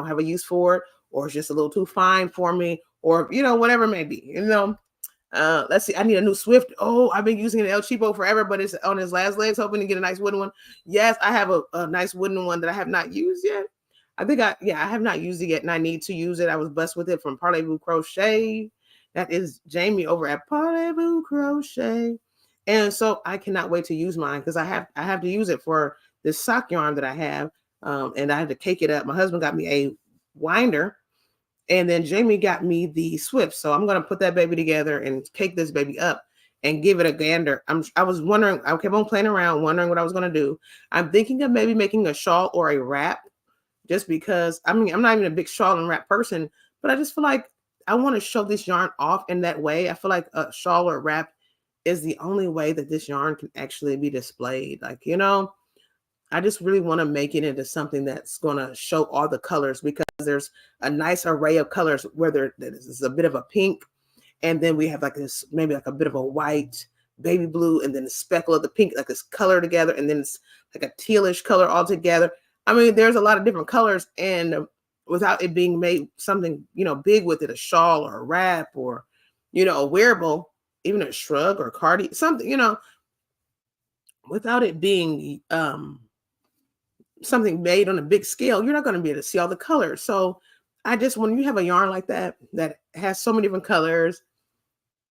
have a use for it, or it's just a little too fine for me, or whatever it may be. Let's see. I need a new Swift. Oh, I've been using an El Cheapo forever, but it's on his last legs, hoping to get a nice wooden one. Yes, I have a nice wooden one that I have not used yet. I have not used it yet, and I need to use it. I was blessed with it from Parlez-Vous Crochet. That is Jamie over at Parlez-Vous Crochet. And so I cannot wait to use mine because I have to use it for this sock yarn that I have. And I have to cake it up. My husband got me a winder, and then Jamie got me the Swift. So I'm going to put that baby together and cake this baby up and give it a gander. I was wondering, I kept on playing around, wondering what I was going to do. I'm thinking of maybe making a shawl or a wrap, just because, I'm not even a big shawl and wrap person, but I just feel like I want to show this yarn off in that way. I feel like a shawl or wrap is the only way that this yarn can actually be displayed. I just really want to make it into something that's going to show all the colors, because there's a nice array of colors where there's a bit of a pink, and then we have like this, maybe like a bit of a white, baby blue, and then the speckle of the pink, like this color together, and then it's like a tealish color all together. I mean, there's a lot of different colors, and without it being made something, big with it, a shawl or a wrap or, a wearable, even a shrug or cardi, something, without it being something made on a big scale, you're not going to be able to see all the colors. So when you have a yarn like that has so many different colors,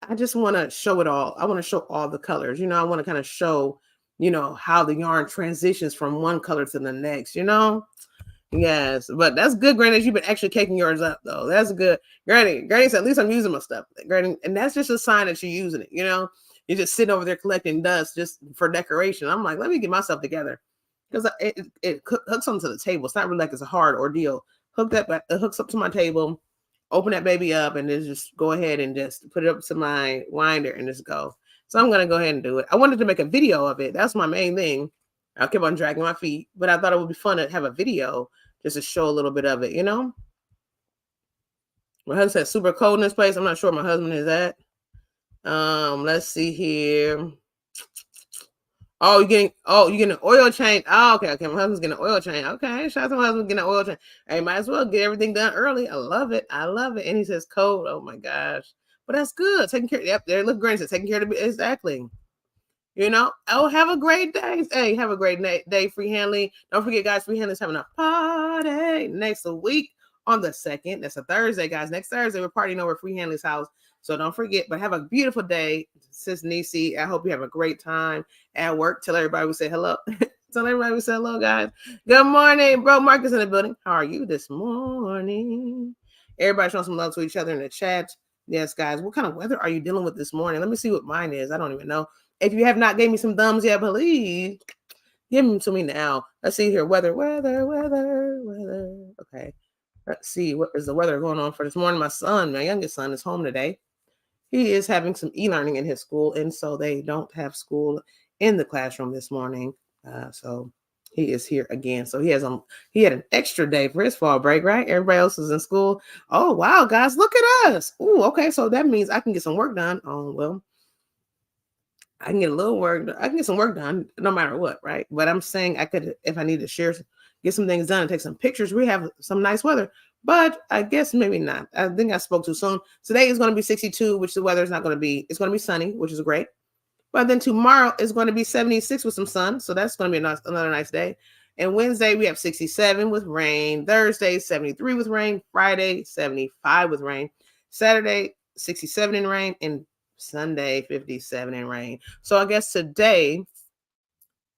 I just want to show it all. I want to show all the colors. I want to kind of show, how the yarn transitions from one color to the next, Yes, but that's good, Granny. You've been actually caking yours up, though. That's good. Granny said, at least I'm using my stuff. Granny, and that's just a sign that you're using it, You're just sitting over there collecting dust just for decoration. I'm like, let me get myself together. Because it hooks onto the table. It's not really like it's a hard ordeal. It hooks up to my table, open that baby up, and then just go ahead and just put it up to my winder and just go. So I'm going to go ahead and do it. I wanted to make a video of it. That's my main thing. I kept on dragging my feet, but I thought it would be fun to have a video just to show a little bit of it, My husband said super cold in this place. I'm not sure where my husband is at. Let's see here. Oh, you're getting an oil change. Oh, okay. My husband's getting an oil change. Okay, shout out to my husband getting an oil change. Hey, might as well get everything done early. I love it. And he says cold. Oh my gosh. But that's good. Taking care. Yep, there. Look, Granny said taking care of the exactly. Oh, have a great day. Hey, have a great day, Free Handling. Don't forget, guys, Free Handling's having a party next week on the 2nd. That's a Thursday, guys. Next Thursday, we're partying over at Free Handling's house. So don't forget, but have a beautiful day, Sis Nisi. I hope you have a great time at work. Tell everybody we say hello. Tell everybody we say hello, guys. Good morning, bro. Marcus in the building. How are you this morning? Everybody showing some love to each other in the chat. Yes, guys. What kind of weather are you dealing with this morning? Let me see what mine is. I don't even know. If you have not gave me some thumbs yet, please give them to me now. Let's see here. Weather. Okay. Let's see. What is the weather going on for this morning? My youngest son, is home today. He is having some e-learning in his school, and so they don't have school in the classroom this morning. So he is here again. So he had an extra day for his fall break, right? Everybody else is in school. Oh, wow, guys, look at us. Oh, okay. So that means I can get some work done. Oh, well, I can get a little work. I can get some work done no matter what, right? But I'm saying I could, if I need to get some things done and take some pictures. We have some nice weather, but I guess maybe not. I think I spoke too soon. Today is going to be 62, which the weather is not going to be. It's going to be sunny, which is great. But then tomorrow is going to be 76 with some sun, so that's going to be another nice day. And Wednesday we have 67 with rain. Thursday 73 with rain. Friday 75 with rain. Saturday 67 in rain, and Sunday 57 in rain. So I guess today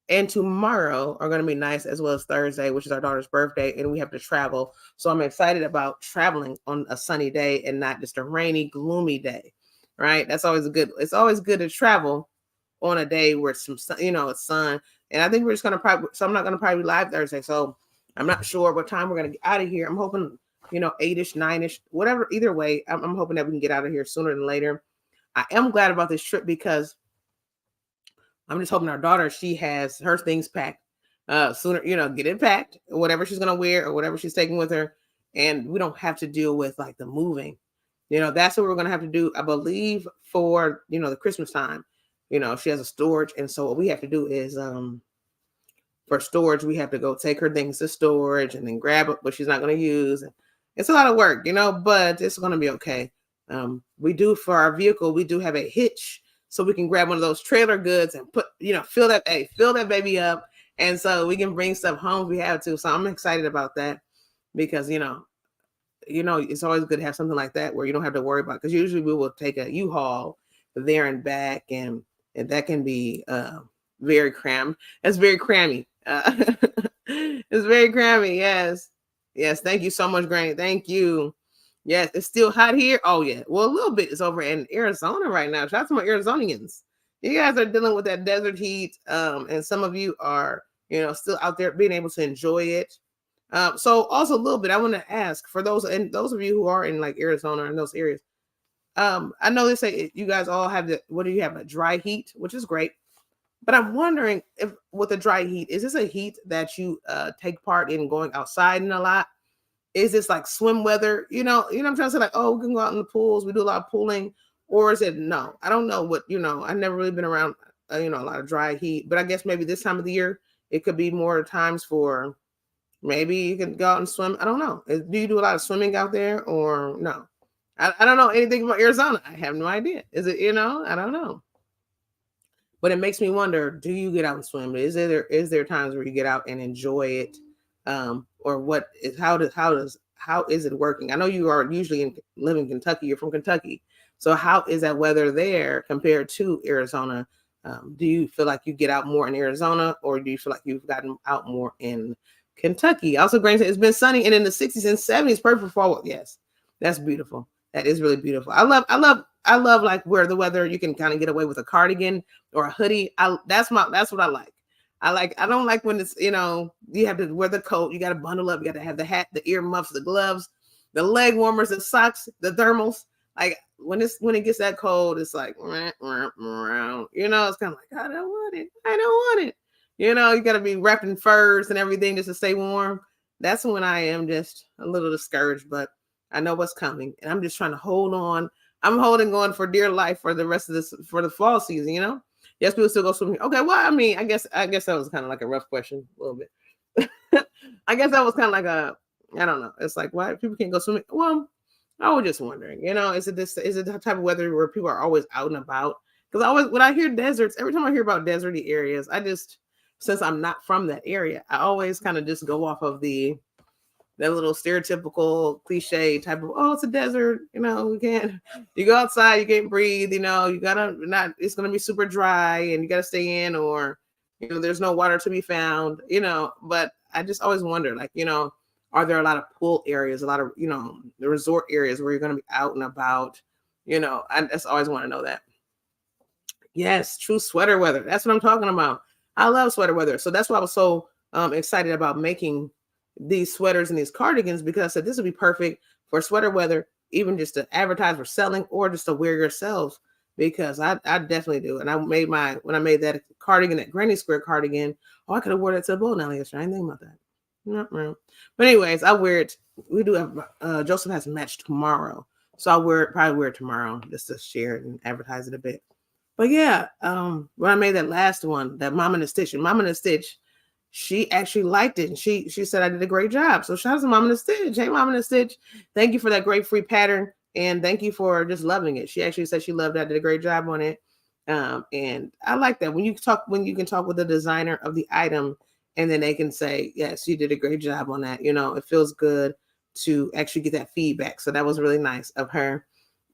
and tomorrow are going to be nice, as well as Thursday, which is our daughter's birthday, and we have to travel. So I'm excited about traveling on a sunny day and not just a rainy, gloomy day, right? That's always it's always good to travel on a day where it's some sun, it's sun. And I think we're just going to so I'm not going to probably be live Thursday. So I'm not sure what time we're going to get out of here. I'm hoping, 8-ish, 9-ish, whatever. Either way, I'm hoping that we can get out of here sooner than later. I am glad about this trip because I'm just hoping our daughter, she has her things packed sooner, get it packed, whatever she's going to wear or whatever she's taking with her. And we don't have to deal with like the moving. That's what we're going to have to do, I believe, for, the Christmas time. She has a storage. And so what we have to do is, for storage, we have to go take her things to storage and then grab it, but she's not going to use. It's a lot of work, but it's going to be okay. We do, for our vehicle, we do have a hitch, so we can grab one of those trailer goods and put, fill that baby up. And so we can bring stuff home if we have to. So I'm excited about that because, it's always good to have something like that where you don't have to worry about, because usually we will take a U-Haul there and back, and that can be very crammed. It's very crammy. It's very crammy. Yes. Thank you so much, Granny. Thank you. Yes, it's still hot here. Oh yeah. Well, a little bit is over in Arizona right now. Shout out to my Arizonians. You guys are dealing with that desert heat, and some of you are, still out there being able to enjoy it. So also a little bit, I want to ask for those of you who are in like Arizona and those areas. I know they say you guys all have what do you have, a dry heat, which is great. But I'm wondering if with the dry heat, is this a heat that you take part in going outside in a lot? Is this like swim weather? You know what I'm trying to say? Like, oh, we can go out in the pools. We do a lot of pooling. Or is it no? I don't know what, I've never really been around, a lot of dry heat. But I guess maybe this time of the year, it could be more times for maybe you can go out and swim. I don't know. Do you do a lot of swimming out there or no? I don't know anything about Arizona. I have no idea. Is it, I don't know. But it makes me wonder, do you get out and swim? Is there times where you get out and enjoy it? Or how is it working? I know you are usually live in Kentucky. You're from Kentucky. So how is that weather there compared to Arizona? Do you feel like you get out more in Arizona, or do you feel like you've gotten out more in Kentucky? Also, Grain said it's been sunny and in the 60s and 70s, perfect for. Yes, that's beautiful. That is really beautiful. I love like where the weather, you can kind of get away with a cardigan or a hoodie. That's what I like. I don't like when it's, you have to wear the coat, you got to bundle up, you got to have the hat, the ear muffs, the gloves, the leg warmers, the socks, the thermals. Like when it gets that cold, it's like, it's kind of like, I don't want it. You got to be wrapped in furs and everything just to stay warm. That's when I am just a little discouraged, but I know what's coming, and I'm just trying to hold on. I'm holding on for dear life for the rest of this, for the fall season, Yes, people still go swimming. Okay, well, I mean, I guess that was kind of like a rough question a little bit. I guess that was kind of like I don't know. It's like, why people can't go swimming? Well, I was just wondering, is it the type of weather where people are always out and about? Because when I hear deserts, every time I hear about deserty areas, since I'm not from that area, I always kind of just go off of that little stereotypical cliche type of, oh, it's a desert, you go outside, you can't breathe, it's going to be super dry and you got to stay in, or, there's no water to be found, but I just always wonder, like, are there a lot of pool areas, a lot of, the resort areas where you're going to be out and about, I just always want to know that. Yes, true sweater weather. That's what I'm talking about. I love sweater weather. So that's why I was so excited about making these sweaters and these cardigans, because I said this would be perfect for sweater weather, even just to advertise for selling or just to wear yourselves, because I definitely do. And when I made that cardigan, that granny square cardigan, I could have worn it to the bowl now yesterday. I didn't think about that. Not But anyways, I wear it. We do have Joseph has a match tomorrow, so I'll probably wear it tomorrow just to share it and advertise it a bit. But yeah, when I made that last one, that Mom in a Stitch, she actually liked it, and she said I did a great job. So shout out to Mom in a Stitch. Hey, Mom in a Stitch, thank you for that great free pattern, and thank you for just loving it. She actually said she loved it. I did a great job on it, and I like that when you can talk with the designer of the item, and then they can say, yes, you did a great job on that. It feels good to actually get that feedback. So that was really nice of her.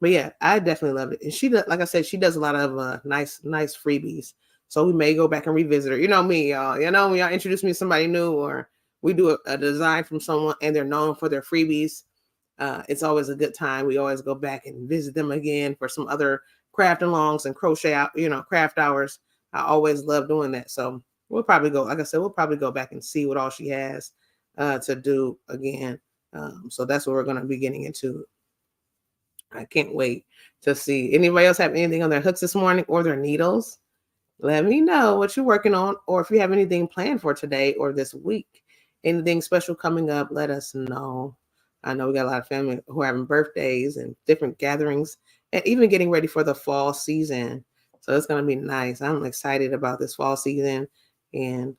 But yeah, I definitely loved it. And she does, like I said, she does a lot of nice freebies. So we may go back and revisit her. You know me, y'all. When y'all introduce me to somebody new, or we do a design from someone and they're known for their freebies, it's always a good time. We always go back and visit them again for some other craft alongs and crochet out, craft hours. I always love doing that. So we'll probably go, like I said, we'll probably go back and see what all she has to do again. So that's what we're going to be getting into. I can't wait to see. Anybody else have anything on their hooks this morning or their needles? Let me know what you're working on, or if you have anything planned for today or this week. Anything special coming up, let us know. I know we got a lot of family who are having birthdays and different gatherings, and even getting ready for the fall season. So it's going to be nice. I'm excited about this fall season. And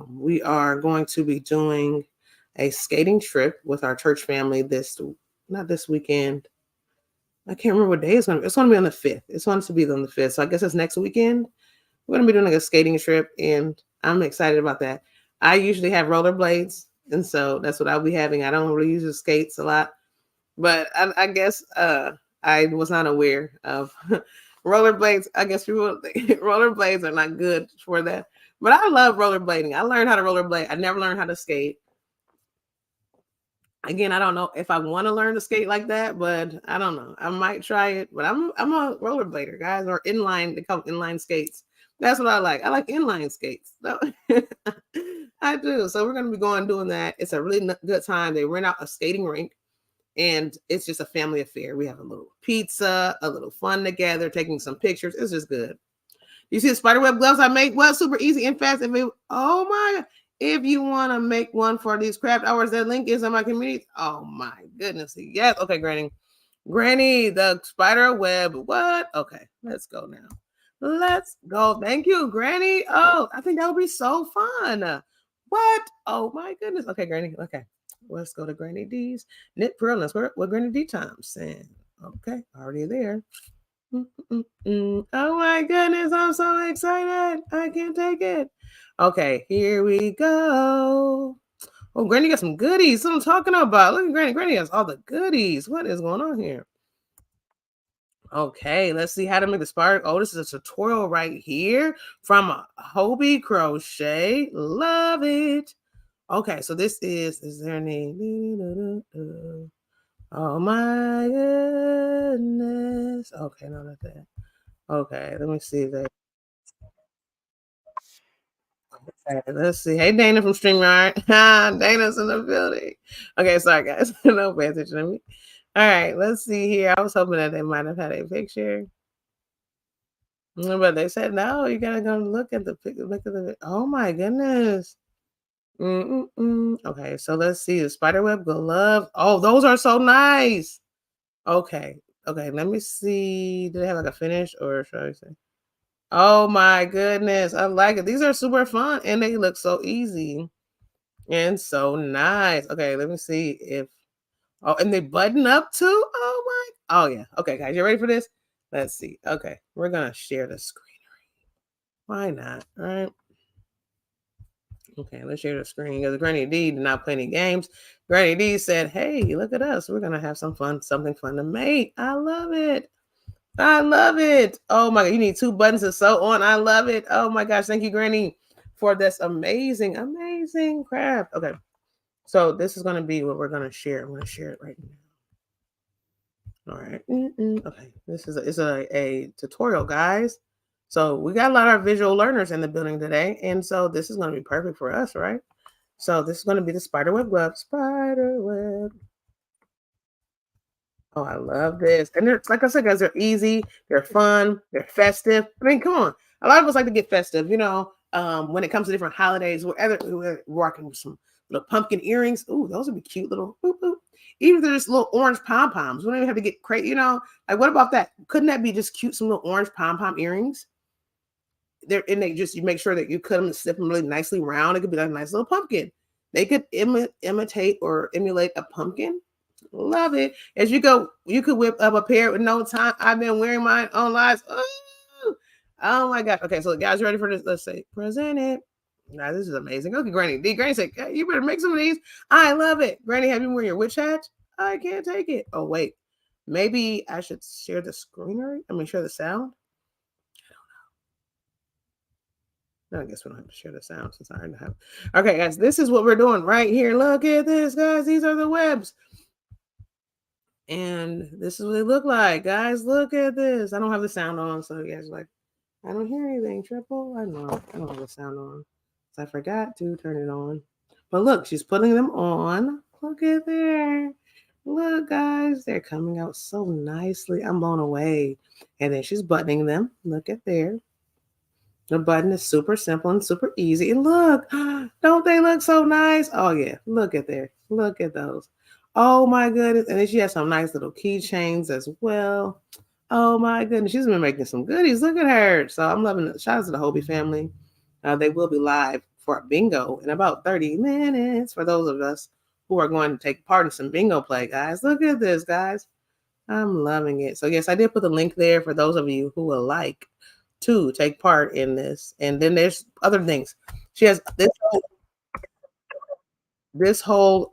we are going to be doing a skating trip with our church family not this weekend. I can't remember what day it's going to be. It's going to be on the 5th. It's going to be on the 5th. So I guess it's next weekend. We're going to be doing like a skating trip, and I'm excited about that. I usually have rollerblades, and so that's what I'll be having. I don't really use the skates a lot, but I guess I was not aware of rollerblades. I guess people think rollerblades are not good for that, but I love rollerblading. I learned how to rollerblade. I never learned how to skate. Again, I don't know if I want to learn to skate like that, but I don't know. I might try it, but I'm a rollerblader, guys, or inline. They call inline skates. That's what I like. I like inline skates. So I do. So we're going to be going doing that. It's a really good time. They rent out a skating rink, and it's just a family affair. We have a little pizza, a little fun together, taking some pictures. It's just good. You see the spiderweb gloves I make? Well, super easy and fast. Oh my, if you want to make one for these craft hours, that link is in my community. Oh my goodness. Yes. Okay, Granny. Granny, the spider web. What? Okay, let's go now. Let's go. Thank you, Granny. Oh, I think that would be so fun. What? Oh my goodness. Okay, Granny. Okay. Let's go to Granny D's. Knit Pearl. Let's work with Granny D times. And okay, already there. Oh my goodness, I'm so excited. I can't take it. Okay, here we go. Oh, Granny got some goodies. What I'm talking about. Look at Granny. Granny has all the goodies. What is going on here? Okay, let's see how to make the spark. Oh, this is a tutorial right here from Hobie Crochet. Love it. Okay, so this is there any? Oh my goodness. Okay, no, not that. Okay, let me see that. Okay, let's see. Hey, Dana from StreamYard. Dana's in the building. Okay, sorry, guys. No pay attention to me. All right, let's see here. I was hoping that they might have had a picture. But they said no. You gotta go look at the picture. Look at the. Oh my goodness. Okay, so let's see the spiderweb glove. Oh, those are so nice. Okay, okay. Let me see. Do they have like a finish or should I say? Oh my goodness, I like it. These are super fun and they look so easy and so nice. Okay, let me see if and they button up too. Oh my, oh yeah. Okay, guys, you ready for this? Let's see. Okay, we're gonna share the screen. Why not? All right. Okay, let's share the screen because Granny D did not play any games. Granny D said, "Hey, look at us. We're gonna have some fun, something fun to make. I love it. I love it. Oh my God, you need 2 buttons to sew on. I love it. Oh my gosh, thank you, Granny, for this amazing, amazing craft. Okay, so this is going to be what we're going to share. I'm going to share it right now. All right. Okay, this is a tutorial, guys. So we got a lot of visual learners in the building today, and so this is going to be perfect for us, right? So this is going to be the spiderweb glove. Spiderweb. Oh, I love this. And they're like I said, guys, they're easy, they're fun, they're festive. I mean, come on. A lot of us like to get festive, when it comes to different holidays, we're rocking with some little pumpkin earrings. Ooh, those would be cute little boop, boop. Even if they're just little orange pom-poms. We don't even have to get crazy, Like what about that? Couldn't that be just cute, some little orange pom-pom earrings? You make sure that you cut them and snip them really nicely round. It could be like a nice little pumpkin. They could imitate or emulate a pumpkin. Love it. As you go, you could whip up a pair with no time. I've been wearing mine on lives. Oh my gosh. Okay, so guys, ready for this? Let's say present it. Now this is amazing. Okay, Granny. Granny said, hey, you better make some of these. I love it. Granny, have you wear your witch hat? I can't take it. Oh, wait. Maybe I should share the screen. Share the sound. No, I guess we don't have to share the sound since I already have. Okay, guys, this is what we're doing right here. Look at this, guys. These are the webs. And this is what they look like, guys. Look at this. I don't have the sound on, so you guys are like, I don't hear anything. Triple. I know. I don't have the sound on. So I forgot to turn it on. But look, she's putting them on. Look at there. Look, guys, they're coming out so nicely. I'm blown away. And then she's buttoning them. Look at there. The button is super simple and super easy. And look, don't they look so nice? Oh, yeah. Look at there. Look at those. Oh my goodness. And then she has some nice little keychains as well. Oh my goodness. She's been making some goodies. Look at her. So I'm loving it. Shout out to the Hobie family. They will be live for a bingo in about 30 minutes for those of us who are going to take part in some bingo play, guys. Look at this, guys. I'm loving it. So yes, I did put the link there for those of you who would like to take part in this. And then there's other things. She has this whole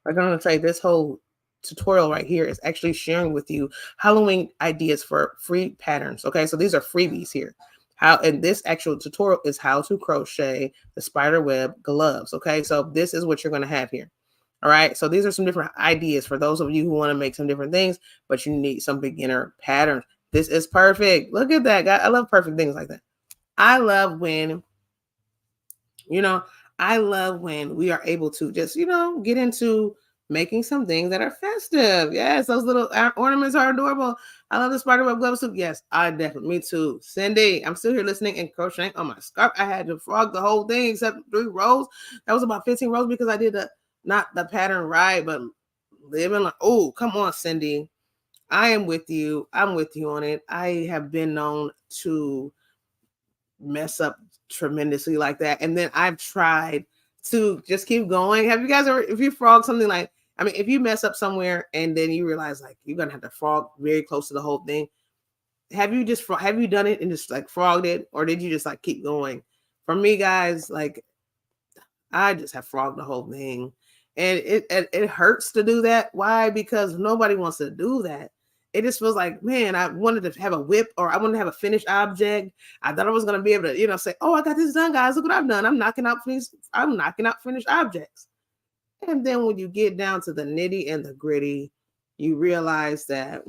I'm gonna say this whole tutorial right here is actually sharing with you Halloween ideas for free patterns. Okay, so these are freebies here. How and this actual tutorial is how to crochet the spider web gloves. Okay, so this is what you're gonna have here. All right, so these are some different ideas for those of you who want to make some different things, but you need some beginner patterns. This is perfect. Look at that, guy. I love perfect things like that. I love when you know, I love when we are able to just, get into making some things that are festive. Yes, those little ornaments are adorable. I love the spider web glove soup. Yes, I definitely, me too. Cindy, I'm still here listening and crocheting on my scarf. I had to frog the whole thing except 3 rows. That was about 15 rows because I did not the pattern right, but living like, oh, come on, Cindy. I am with you. I'm with you on it. I have been known to mess up tremendously like that. And then I've tried to just keep going. Have you guys ever, if you frog something like, I mean, if you mess up somewhere and then you realize like you're gonna have to frog very close to the whole thing, have you done it and just like frogged it, or did you just like keep going? For me, guys, like I just have frogged the whole thing. And it hurts to do that. Why? Because nobody wants to do that. It just feels like, man, I wanted to have a whip or I wanted to have a finished object. I thought I was gonna be able to, say, oh, I got this done, guys. Look what I've done. I'm knocking out finished objects. And then when you get down to the nitty and the gritty, you realize that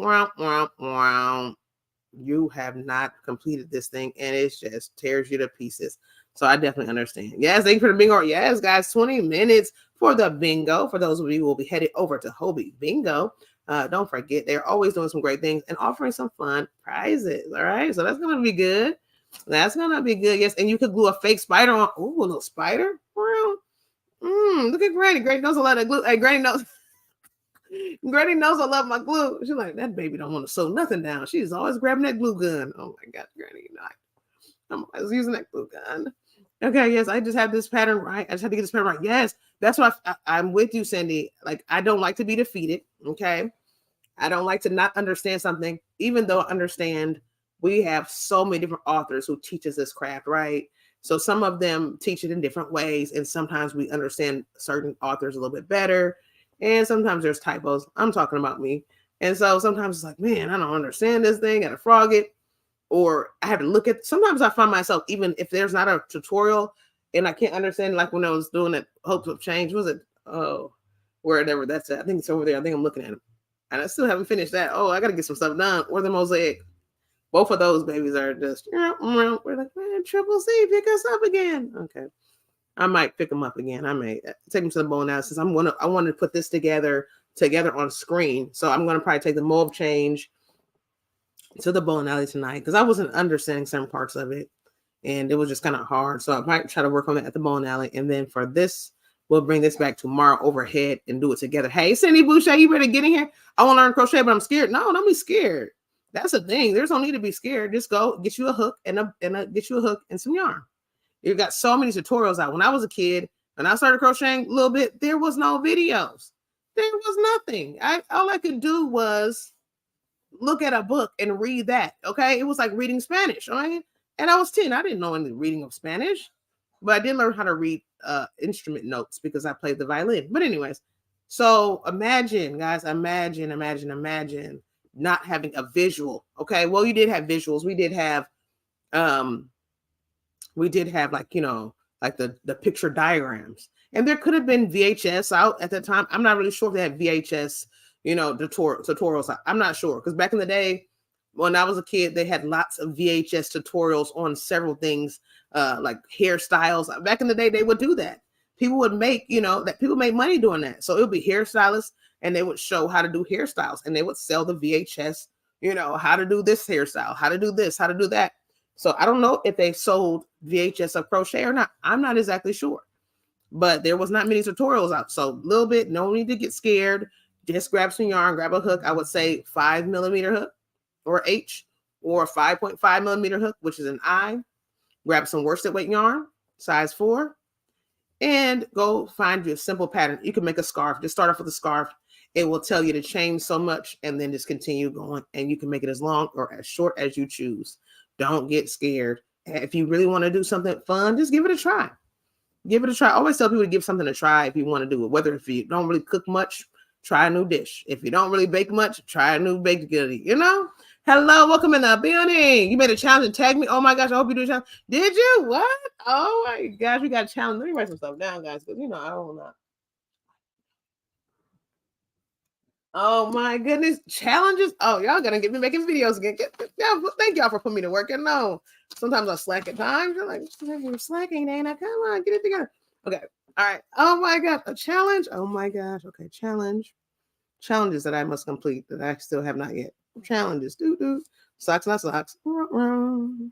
you have not completed this thing and it just tears you to pieces. So I definitely understand. Yes, thank you for the bingo. Yes, guys, 20 minutes for the bingo. For those of you who will be headed over to Hobie Bingo, don't forget they're always doing some great things and offering some fun prizes. All right, so that's gonna be good. That's gonna be good. Yes, and you could glue a fake spider on. Ooh, a little spider. Look at Granny. Granny knows a lot of glue. Hey, Granny knows. Granny knows I love my glue. She's like, that baby don't want to sew nothing down. She's always grabbing that glue gun. Oh my God, Granny, I'm always using that glue gun. Okay, yes, I just have this pattern right. I just have to get this pattern right. Yes, that's why I'm with you, Cindy. Like, I don't like to be defeated. Okay, I don't like to not understand something, even though I understand we have so many different authors who teach us this craft, right? So some of them teach it in different ways, and sometimes we understand certain authors a little bit better, and sometimes there's typos. I'm talking about me. And so sometimes it's like, man, I don't understand this thing, gotta frog it. Or I have to look at, sometimes I find myself, even if there's not a tutorial and I can't understand, like when I was doing it, Hopes of Change, was it? Oh, wherever that's at. I think it's over there. I think I'm looking at it. And I still haven't finished that. Oh, I got to get some stuff done. Or the mosaic. Both of those babies are just, we're like, man, Triple C, pick us up again. Okay. I might pick them up again. I may take them to the bow analysis. I want to put this together on screen. So I'm going to probably take the mold change to the bowling alley tonight because I wasn't understanding certain parts of it and it was just kind of hard. So I might try to work on that at the bowling alley. And then for this, we'll bring this back tomorrow overhead and do it together. Hey, Cindy Boucher, you better get in here. I want to learn crochet, but I'm scared. No, don't be scared. That's the thing. There's no need to be scared. Just go get you a hook and get you a hook and some yarn. You've got so many tutorials out. When I was a kid, when I started crocheting a little bit, there was no videos. There was nothing. All I could do was look at a book and read that. Okay. It was like reading Spanish. Right. And I was 10. I didn't know any reading of Spanish, but I did learn how to read instrument notes because I played the violin. But anyways, so imagine, guys, imagine not having a visual. Okay. Well, you did have visuals. We did have like, like the picture diagrams. And there could have been VHS out at that time. I'm not really sure if they had VHS, tutorials. I'm not sure. Because back in the day, when I was a kid, they had lots of VHS tutorials on several things, like hairstyles. Back in the day, they would do that. People would make, that people made money doing that. So it would be hairstylists and they would show how to do hairstyles and they would sell the VHS, how to do this hairstyle, how to do this, how to do that. So I don't know if they sold VHS of crochet or not. I'm not exactly sure. but there was not many tutorials out. So a little bit, no need to get scared. Just grab some yarn, grab a hook. I would say 5mm hook or H, or 5.5mm hook, which is an I. Grab some worsted weight yarn, size 4, and go find you a simple pattern. You can make a scarf. Just start off with a scarf. It will tell you to change so much, and then just continue going, and you can make it as long or as short as you choose. Don't get scared. If you really want to do something fun, just give it a try. Give it a try. I always tell people to give something a try if you want to do it. Whether if you don't really cook much, try a new dish. If you don't really bake much, try a new baked goodie. You know? Hello, welcome in the building. You made a challenge and tag me. Oh my gosh, I hope you do a challenge. Did you? What? Oh my gosh, we got a challenge. Let me write some stuff down, guys, because I don't know. Oh my goodness, challenges. Oh, y'all gonna get me making videos again. Thank y'all for putting me to work. And no, sometimes I slack at times. You're like, you're slacking, Dana. Come on, get it together. Okay. All right. Oh my God. A challenge. Oh my gosh. Okay. Challenge. Challenges that I must complete that I still have not yet. Challenges. Socks, not socks. Because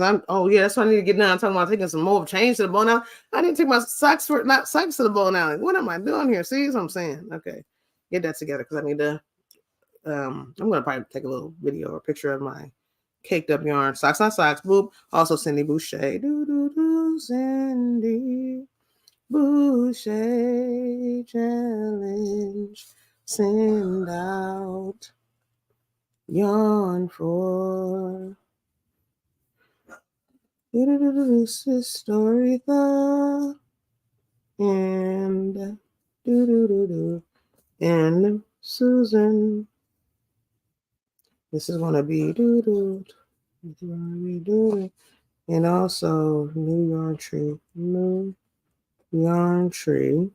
that's what I need to get now. I'm talking about taking some more change to the bone alley. I need to take my socks to the bone alley. What am I doing here? See what I'm saying? Okay, get that together because I need to. I'm gonna probably take a little video or picture of my caked up yarn. Socks, not socks. Boop. Also Cindy Boucher. Cindy Boucher challenge. Send out yarn for. This is Storytha and and Susan. This is gonna be and also New Yarn Tree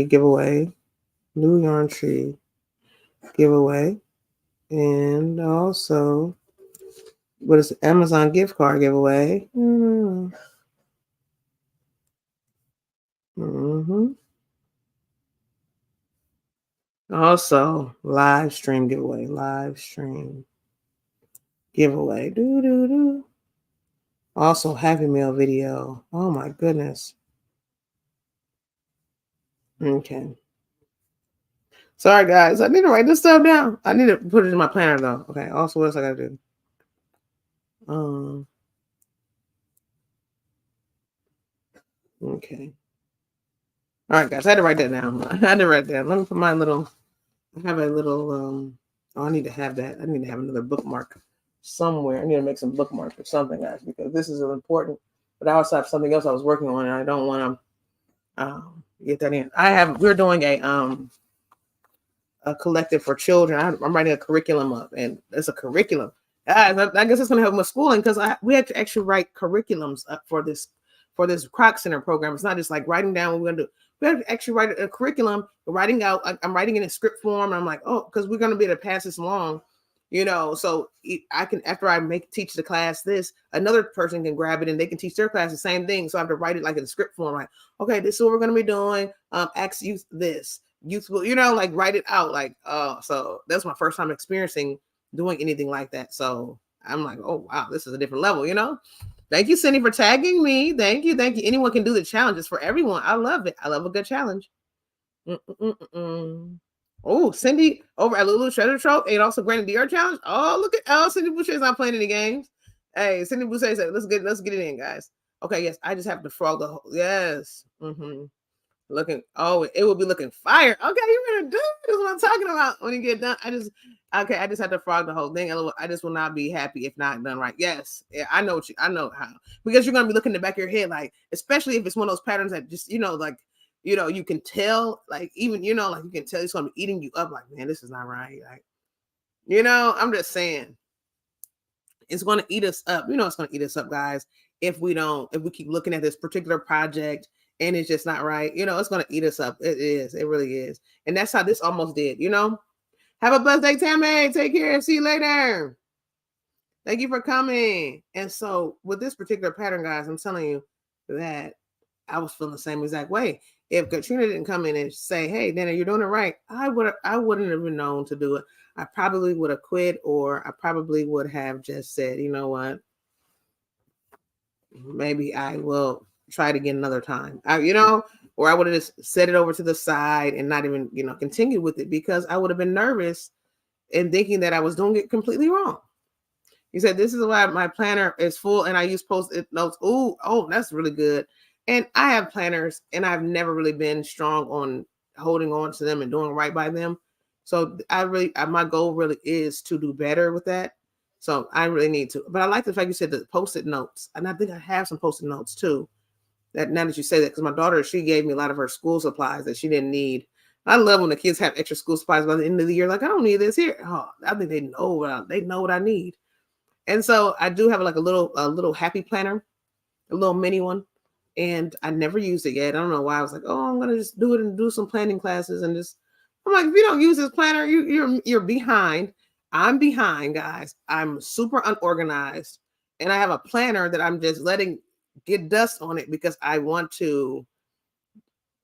giveaway, New Yarn Tree giveaway, and also. What is Amazon gift card giveaway? Also, live stream giveaway. Also, Happy Meal video. Oh my goodness. Okay. Sorry, guys. I need to write this stuff down. I need to put it in my planner, though. Okay. Also, what else I got to do? Okay. All right, guys. I had to write that down. Let me put my little. I have a little. I need to have that. I need to have another bookmark somewhere. I need to make some bookmarks or something, guys, because this is important. But I also have something else I was working on, and I don't want to get that in. We're doing a collective for children. I'm writing a curriculum up, and it's a curriculum. I guess it's going to help with schooling because we have to actually write curriculums up for this Croc Center program. It's not just like writing down what we're going to do. We have to actually write a curriculum, writing out. I'm writing it in script form. And I'm like, because we're going to be able to pass this along, so I can, after I teach the class this, another person can grab it and they can teach their class the same thing. So I have to write it like in script form, like, okay, this is what we're going to be doing. Ask youth this. Youth will, like write it out. Like, so that's my first time experiencing doing anything like that. So I'm like, oh, wow, this is a different level, Thank you, Cindy, for tagging me. Thank you. Anyone can do the challenges for everyone. I love it. I love a good challenge. Oh, Cindy over at Lulu Treasure Trove and also Granadier Challenge. Oh, look at Cindy Boucher's not playing any games. Hey, Cindy Boucher said, let's get it in, guys. Okay, yes, I just have to frog the whole. Yes. Looking, it will be looking fire. Okay, you better do this is what I'm talking about. When you get done, I just have to frog the whole thing. I just will not be happy if not done right. Yes, yeah, I know how, because you're gonna be looking in the back of your head, like, especially if it's one of those patterns that just like, you can tell, like, even like you can tell it's gonna be eating you up. Like, man, this is not right. Like, I'm just saying, it's gonna eat us up. It's gonna eat us up, guys, if we keep looking at this particular project and it's just not right. It's going to eat us up. It is. It really is. And that's how this almost did, Have a blessed day, Tammy. Take care. See you later. Thank you for coming. And so with this particular pattern, guys, I'm telling you that I was feeling the same exact way. If Katrina didn't come in and say, hey, Dana, you're doing it right, I wouldn't have been known to do it. I probably would have quit, or I probably would have just said, you know what? maybe I will try it again another time. Or I would have just set it over to the side and not even, continue with it because I would have been nervous and thinking that I was doing it completely wrong. He said, this is why my planner is full and I use post-it notes. Ooh, oh, that's really good. And I have planners and I've never really been strong on holding on to them and doing right by them. So my goal really is to do better with that. So I really need to. But I like the fact you said the post-it notes. And I think I have some post-it notes too. That now that you say that, because my daughter, she gave me a lot of her school supplies that she didn't need. I love when the kids have extra school supplies by the end of the year. Like, I don't need this here. Oh, I think they know what I need. And so I do have like a little happy planner, a little mini one, and I never used it yet. I don't know why. I was like, oh, I'm gonna just do it and do some planning classes and just. I'm like, if you don't use this planner, you're behind. I'm behind, guys. I'm super unorganized, and I have a planner that I'm just letting get dust on it because I want to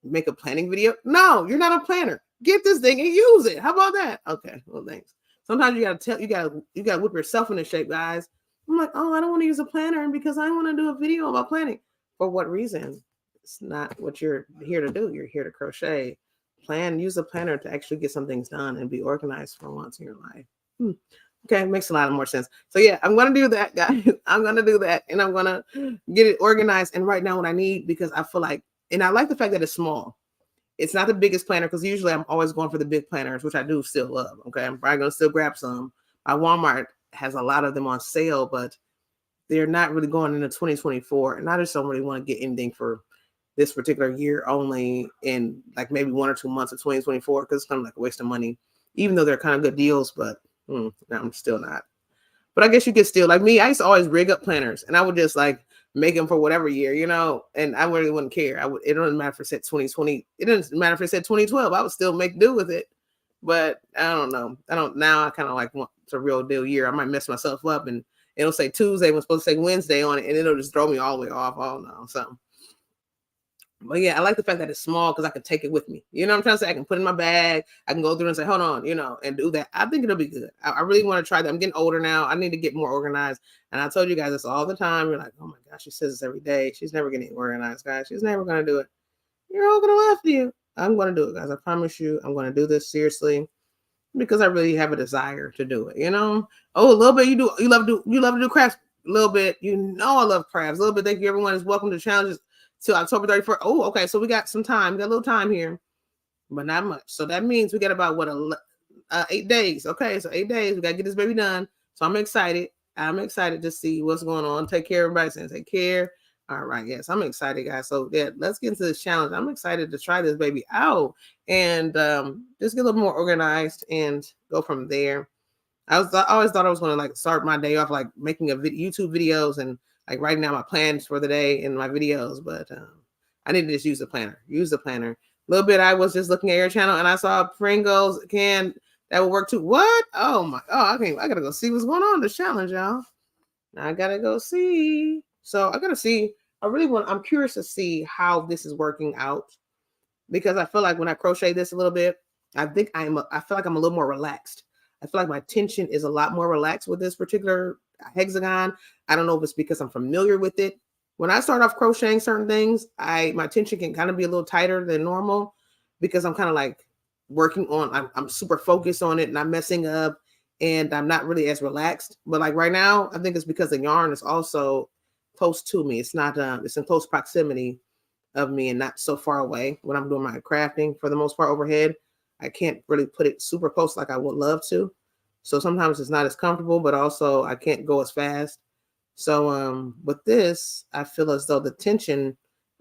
make a planning video. No, you're not a planner. Get this thing and use it. How about that? Okay, well, thanks. Sometimes you gotta whip yourself into shape, guys. I'm like, oh, I don't want to use a planner because I want to do a video about planning. For what reason? It's not what you're here to do. You're here to crochet. Use a planner to actually get some things done and be organized for once in your life. Okay, makes a lot more sense. So yeah, I'm gonna do that, guys. I'm gonna do that, and I'm gonna get it organized and write down what I need because I feel like, and I like the fact that it's small. It's not the biggest planner because usually I'm always going for the big planners, which I do still love. Okay, I'm probably gonna still grab some. My Walmart has a lot of them on sale, but they're not really going into 2024, and I just don't really want to get anything for this particular year only in like maybe 1 or 2 months of 2024 because it's kind of like a waste of money, even though they're kind of good deals. But no, I'm still not. But I guess you could still, like me, I used to always rig up planners and I would just like make them for whatever year, and I really wouldn't care. It doesn't matter if it said 2020. It doesn't matter if it said 2012. I would still make do with it. But I don't know. Now I kind of like want it's a real deal year. I might mess myself up and it'll say Tuesday when it's supposed to say Wednesday on it and it'll just throw me all the way off. Oh no, something. But yeah, I like the fact that it's small because I can take it with me. You know what I'm trying to say? I can put it in my bag. I can go through and say, hold on, and do that. I think it'll be good. I really want to try that. I'm getting older now. I need to get more organized. And I told you guys this all the time. You're like, oh my gosh, she says this every day. She's never getting organized, guys. She's never going to do it. You're all going to laugh at you. I'm going to do it, guys. I promise you. I'm going to do this seriously because I really have a desire to do it. Oh, a little bit you do. You love to do crafts a little bit. I love crafts a little bit. Thank you. Everyone is welcome to challenges till October 31st. Oh, okay. So we got some time. We got a little time here, but not much. So that means we got about 8 days. Okay. So 8 days. We got to get this baby done. So I'm excited. I'm excited to see what's going on. Take care, everybody. Saying take care. All right. Yes, I'm excited, guys. So yeah, let's get into this challenge. I'm excited to try this baby out and just get a little more organized and go from there. I always thought I was going to like start my day off like making YouTube videos and like writing down my plans for the day in my videos, but I need to just use the planner. A little bit. I was just looking at your channel and I saw a Pringles can that will work too. What? Oh, I gotta go see what's going on in this challenge, y'all. I gotta go see. So I gotta see. I'm curious to see how this is working out because I feel like when I crochet this a little bit, I feel like I'm a little more relaxed. I feel like my tension is a lot more relaxed with this particular hexagon. I don't know if it's because I'm familiar with it. When I start off crocheting certain things, my tension can kind of be a little tighter than normal because I'm kind of like working on, I'm super focused on it and I'm messing up and I'm not really as relaxed. But like right now, I think it's because the yarn is also close to me. It's not, it's in close proximity of me and not so far away when I'm doing my crafting for the most part overhead. I can't really put it super close like I would love to. So sometimes it's not as comfortable, but also I can't go as fast. So with this, I feel as though the tension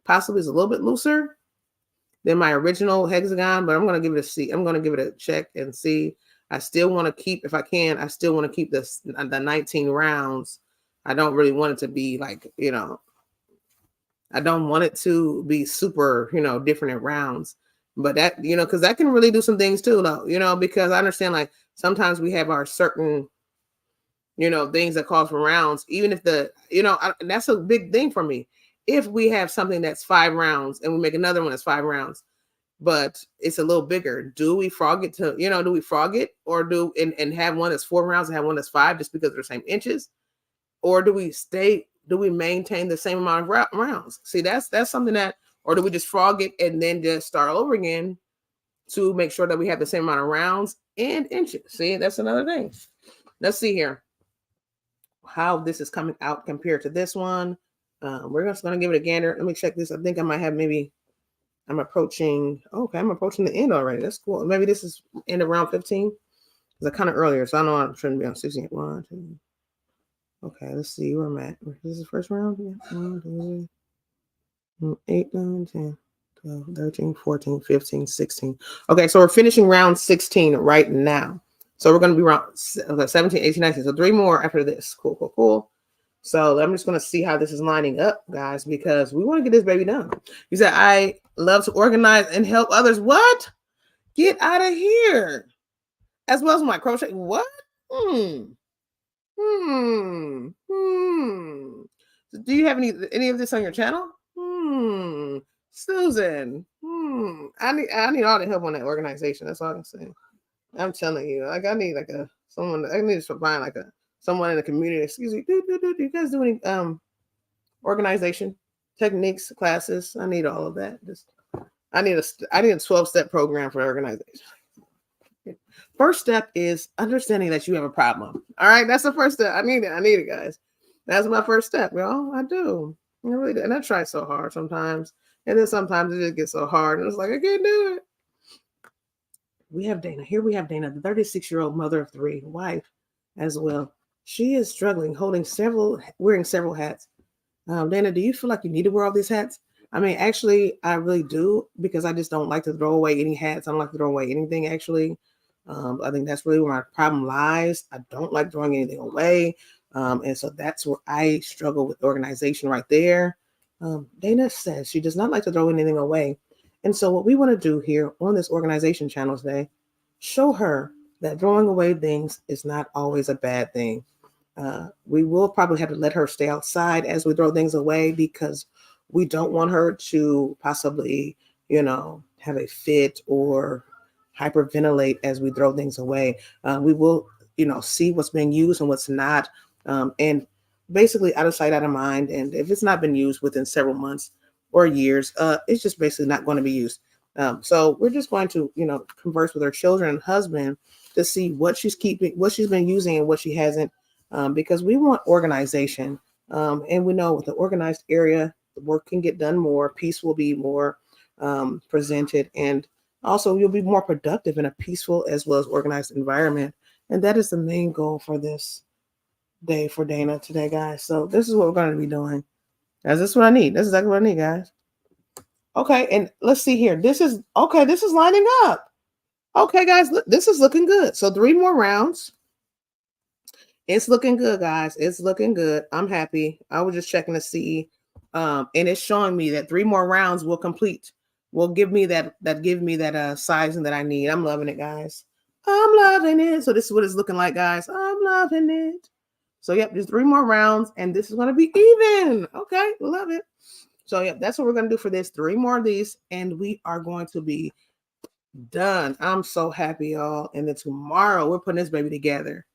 possibly is a little bit looser than my original hexagon, but I'm going to give it a see. I'm going to give it a check and see. I still want to keep, if I can, I still want to keep the 19 rounds. I don't really want it to be like, I don't want it to be super, different in rounds. But that, because that can really do some things too, though, because I understand like sometimes we have our certain, things that call for rounds, even if that's a big thing for me. If we have something that's 5 rounds and we make another one that's 5 rounds, but it's a little bigger, do we frog it do we frog it or and have one that's 4 rounds and have one that's 5 just because they're the same inches? Or do we stay do we maintain the same amount of rounds? See, that's something that, or do we just frog it and then just start over again to make sure that we have the same amount of rounds and inches? See, that's another thing. Let's see here how this is coming out compared to this one. We're just going to give it a gander. Let me check this. I think I might have I'm approaching the end already. That's cool. Maybe this is end of round 15. It's kind of earlier, so I know I shouldn't be on 16. 1, 2. Okay, let's see where I'm at. This is the first round. Yeah. 1, 2, 8, 9, 10, 12, 13, 14, 15, 16. Okay, so we're finishing round 16 right now. So we're going to be around 17, 18, 19. So 3 more after this. Cool. So I'm just going to see how this is lining up, guys, because we want to get this baby done. You said, I love to organize and help others. What? Get out of here. As well as my crochet. What? Do you have any of this on your channel? Susan. I need all the help on that organization. That's all I can say. I'm telling you, like I need someone. I need to find someone in the community. Excuse me. Do you guys do any organization techniques classes? I need all of that. I need a 12-step program for organization. First step is understanding that you have a problem. All right, that's the first step. I need it, guys. That's my first step, y'all. I do. I really do. And I try so hard sometimes. And then sometimes it just gets so hard. And it's like, I can't do it. We have Dana. Here we have Dana, the 36-year-old mother of 3, wife as well. She is struggling, wearing several hats. Dana, do you feel like you need to wear all these hats? I mean, actually, I really do, because I just don't like to throw away any hats. I don't like to throw away anything, actually. I think that's really where my problem lies. I don't like throwing anything away. And so that's where I struggle with organization right there. Dana says she does not like to throw anything away. And so what we want to do here on this organization channel today, show her that throwing away things is not always a bad thing. We will probably have to let her stay outside as we throw things away, because we don't want her to possibly, have a fit or hyperventilate as we throw things away. We will, see what's being used and what's not. And basically out of sight, out of mind. And if it's not been used within several months or years, it's just basically not going to be used. So we're just going to, converse with her children and husband to see what she's keeping, what she's been using and what she hasn't, because we want organization. And we know with the organized area, the work can get done more, peace will be more presented, and also you'll be more productive in a peaceful as well as organized environment. And that is the main goal for this day for Dana today, guys. So this is what we're going to be doing. Guys, this is what I need. This is exactly what I need, guys. Okay, and let's see here. This is lining up. Okay, guys, look, this is looking good. So 3 more rounds. It's looking good, guys. It's looking good. I'm happy. I was just checking to see, and it's showing me that 3 more rounds will give me that sizing that I need. I'm loving it, guys. I'm loving it. So this is what it's looking like, guys. I'm loving it. So yep, just 3 more rounds, and this is going to be even. Okay, love it. So yep, that's what we're going to do for this. 3 more of these, and we are going to be done. I'm so happy, y'all. And then tomorrow we're putting this baby together.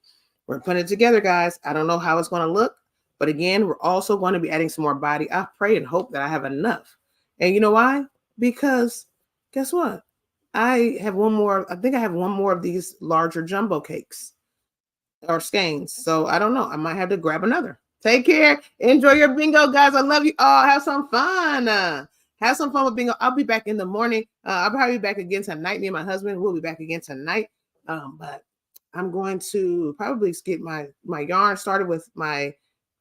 We're putting it together, guys. I don't know how it's going to look, but again, we're also going to be adding some more body. I pray and hope that I have enough. And you know why? Because guess what? I think I have one more of these larger jumbo cakes or skeins. So I don't know. I might have to grab another. Take care. Enjoy your bingo, guys. I love you all. Have some fun. Have some fun with bingo. I'll be back in the morning. I'll probably be back again tonight. Me and my husband will be back again tonight. But I'm going to probably get my yarn started with my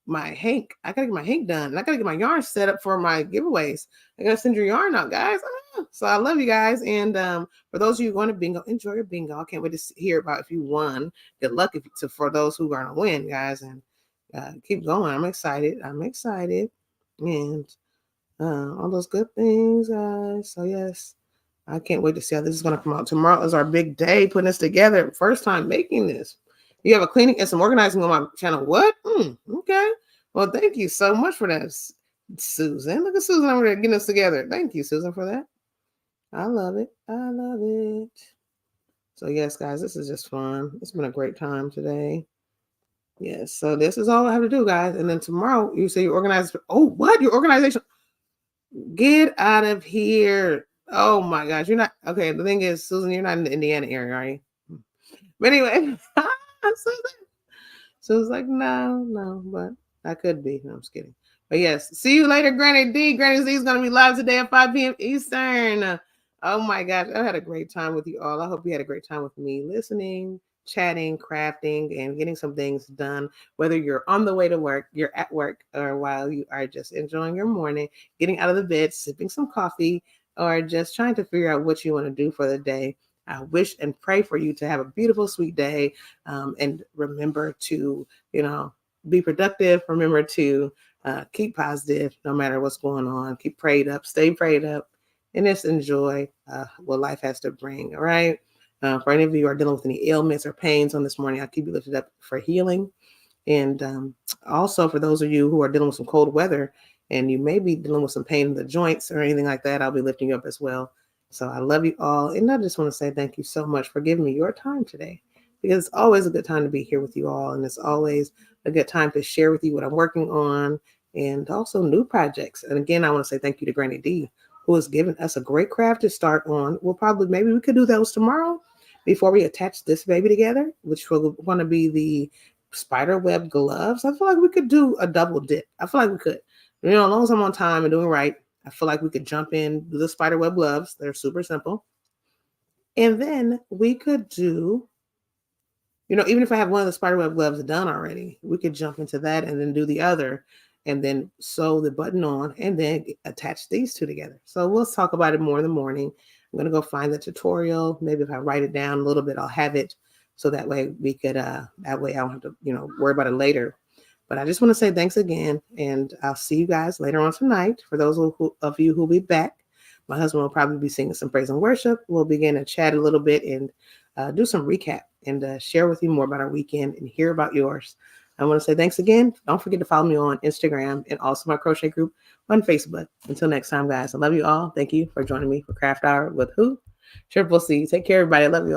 hank. I gotta get my hank done. And I gotta get my yarn set up for my giveaways. I gotta send your yarn out, guys. So I love you guys. And for those of you who want to bingo, enjoy your bingo. I can't wait to hear about if you won. Good luck for those who are gonna win, guys. And keep going. I'm excited. And all those good things, guys. So yes. I can't wait to see how this is going to come out. Tomorrow is our big day putting this together. First time making this. You have a cleaning and some organizing on my channel. What? Okay. Well, thank you so much for that, Susan. Look at Susan over there getting us together. Thank you, Susan, for that. I love it. I love it. So yes, guys, this is just fun. It's been a great time today. Yes. So this is all I have to do, guys. And then tomorrow you say you organize. Oh, what? Your organization? Get out of here. Oh my gosh. You're not okay. The thing is, Susan, you're not in the Indiana area, are you? But anyway, so it's like, no, but I could be. No, I'm just kidding. But yes, see you later, Granny D. Granny Z is going to be live today at 5 p.m. Eastern. Oh my gosh, I had a great time with you all. I hope you had a great time with me listening, chatting, crafting, and getting some things done. Whether you're on the way to work, you're at work, or while you are just enjoying your morning, getting out of the bed, sipping some coffee, or just trying to figure out what you want to do for the day. I wish and pray for you to have a beautiful, sweet day. And remember to, be productive. Remember to keep positive no matter what's going on. Keep prayed up, stay prayed up, and just enjoy what life has to bring. All right. For any of you who are dealing with any ailments or pains on this morning, I'll keep you lifted up for healing. And also for those of you who are dealing with some cold weather and you may be dealing with some pain in the joints or anything like that, I'll be lifting you up as well. So I love you all. And I just want to say thank you so much for giving me your time today, because it's always a good time to be here with you all. And it's always a good time to share with you what I'm working on and also new projects. And again, I want to say thank you to Granny D, who has given us a great craft to start on. Maybe we could do those tomorrow before we attach this baby together, which will want to be the spider web gloves. I feel like we could do a double dip. I feel like we could. As long as I'm on time and doing right, I feel like we could jump in, do the spider web gloves. They're super simple. And then we could do, even if I have one of the spider web gloves done already, we could jump into that and then do the other and then sew the button on and then attach these two together. So we'll talk about it more in the morning. I'm going to go find the tutorial. Maybe if I write it down a little bit, I'll have it. So that way we could, that way I don't have to, worry about it later. But I just want to say thanks again. And I'll see you guys later on tonight. For those of you who'll be back, my husband will probably be singing some praise and worship. We'll begin to chat a little bit and do some recap and share with you more about our weekend and hear about yours. I want to say thanks again. Don't forget to follow me on Instagram and also my crochet group on Facebook. Until next time, guys, I love you all. Thank you for joining me for Craft Hour with who? Triple C. Take care, everybody. I love you all.